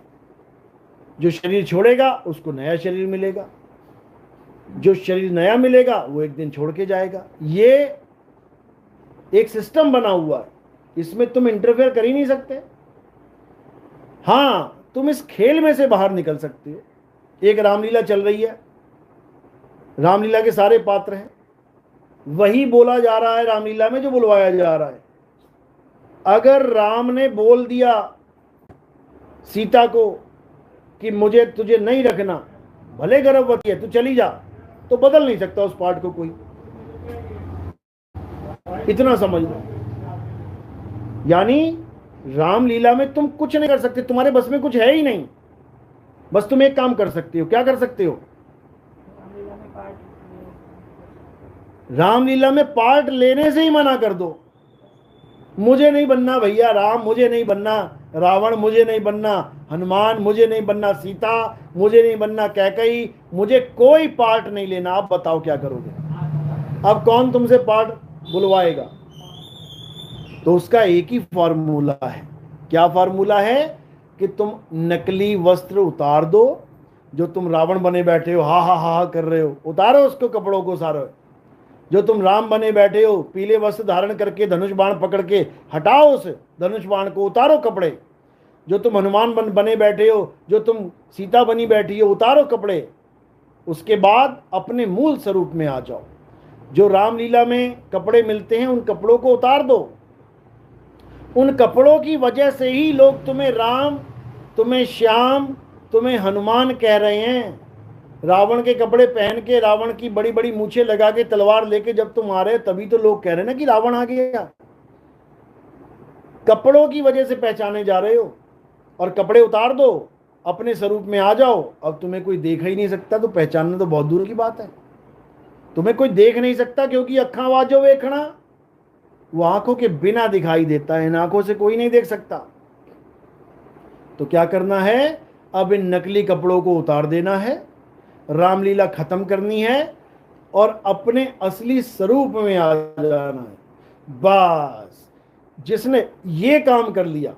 जो शरीर छोड़ेगा उसको नया शरीर मिलेगा, जो शरीर नया मिलेगा वो एक दिन छोड़ के जाएगा। ये एक सिस्टम बना हुआ है, इसमें तुम इंटरफेयर कर ही नहीं सकते। हाँ, तुम इस खेल में से बाहर निकल सकते हो। एक रामलीला चल रही है, रामलीला के सारे पात्र हैं, वही बोला जा रहा है रामलीला में जो बुलवाया जा रहा है। अगर राम ने बोल दिया सीता को कि मुझे तुझे नहीं रखना, भले गर्भवती है तू चली जा, तो बदल नहीं सकता उस पार्ट को कोई। इतना समझ लो। यानी रामलीला में तुम कुछ नहीं कर सकते, तुम्हारे बस में कुछ है ही नहीं। बस तुम एक काम कर सकते हो। क्या कर सकते हो? रामलीला में पार्ट लेने से ही मना कर दो। मुझे नहीं बनना भैया राम, मुझे नहीं बनना रावण, मुझे नहीं बनना हनुमान, मुझे नहीं बनना सीता, मुझे नहीं बनना कैकई, मुझे कोई पार्ट नहीं लेना। आप बताओ क्या करोगे? अब कौन तुमसे पार्ट बुलवाएगा? तो उसका एक ही फॉर्मूला है। क्या फॉर्मूला है? कि तुम नकली वस्त्र उतार दो। जो तुम रावण बने बैठे हो, हा हा हा कर रहे हो, उतारो उसको, कपड़ों को सारे। जो तुम राम बने बैठे हो, पीले वस्त्र धारण करके धनुष बाण पकड़ के, हटाओ उस धनुष बाण को, उतारो कपड़े। जो तुम हनुमान बने बैठे हो, जो तुम सीता बनी बैठी हो, उतारो कपड़े। उसके बाद अपने मूल स्वरूप में आ जाओ। जो रामलीला में कपड़े मिलते हैं उन कपड़ों को उतार दो। उन कपड़ों की वजह से ही लोग तुम्हें राम, तुम्हें श्याम, तुम्हें हनुमान कह रहे हैं। रावण के कपड़े पहन के, रावण की बड़ी बड़ी मूछें लगा के, तलवार लेके जब तुम आ रहे तभी तो लोग कह रहे हैं ना कि रावण आ गया। कपड़ों की वजह से पहचाने जा रहे हो। और कपड़े उतार दो, अपने स्वरूप में आ जाओ। अब तुम्हें कोई देख ही नहीं सकता, तो पहचानना तो बहुत दूर की बात है। तुम्हें कोई देख नहीं सकता क्योंकि अखा वाजो वेखना, वो आंखों के बिना दिखाई देता है। इन आंखों से कोई नहीं देख सकता। तो क्या करना है? अब इन नकली कपड़ों को उतार देना है, रामलीला खत्म करनी है और अपने असली स्वरूप में आ जाना है। बस जिसने ये काम कर लिया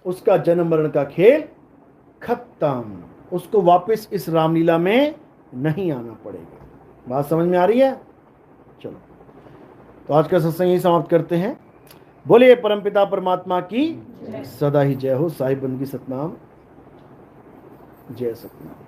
उसका जन्म मरण का खेल खत्म। उसको वापस इस रामलीला में नहीं आना पड़ेगा। बात समझ में आ रही है? चलो, तो आज का सत्संग यही समाप्त करते हैं। बोलिए परमपिता परमात्मा की सदा ही जय हो। साहिब बंदगी सतनाम, जय सतनाम।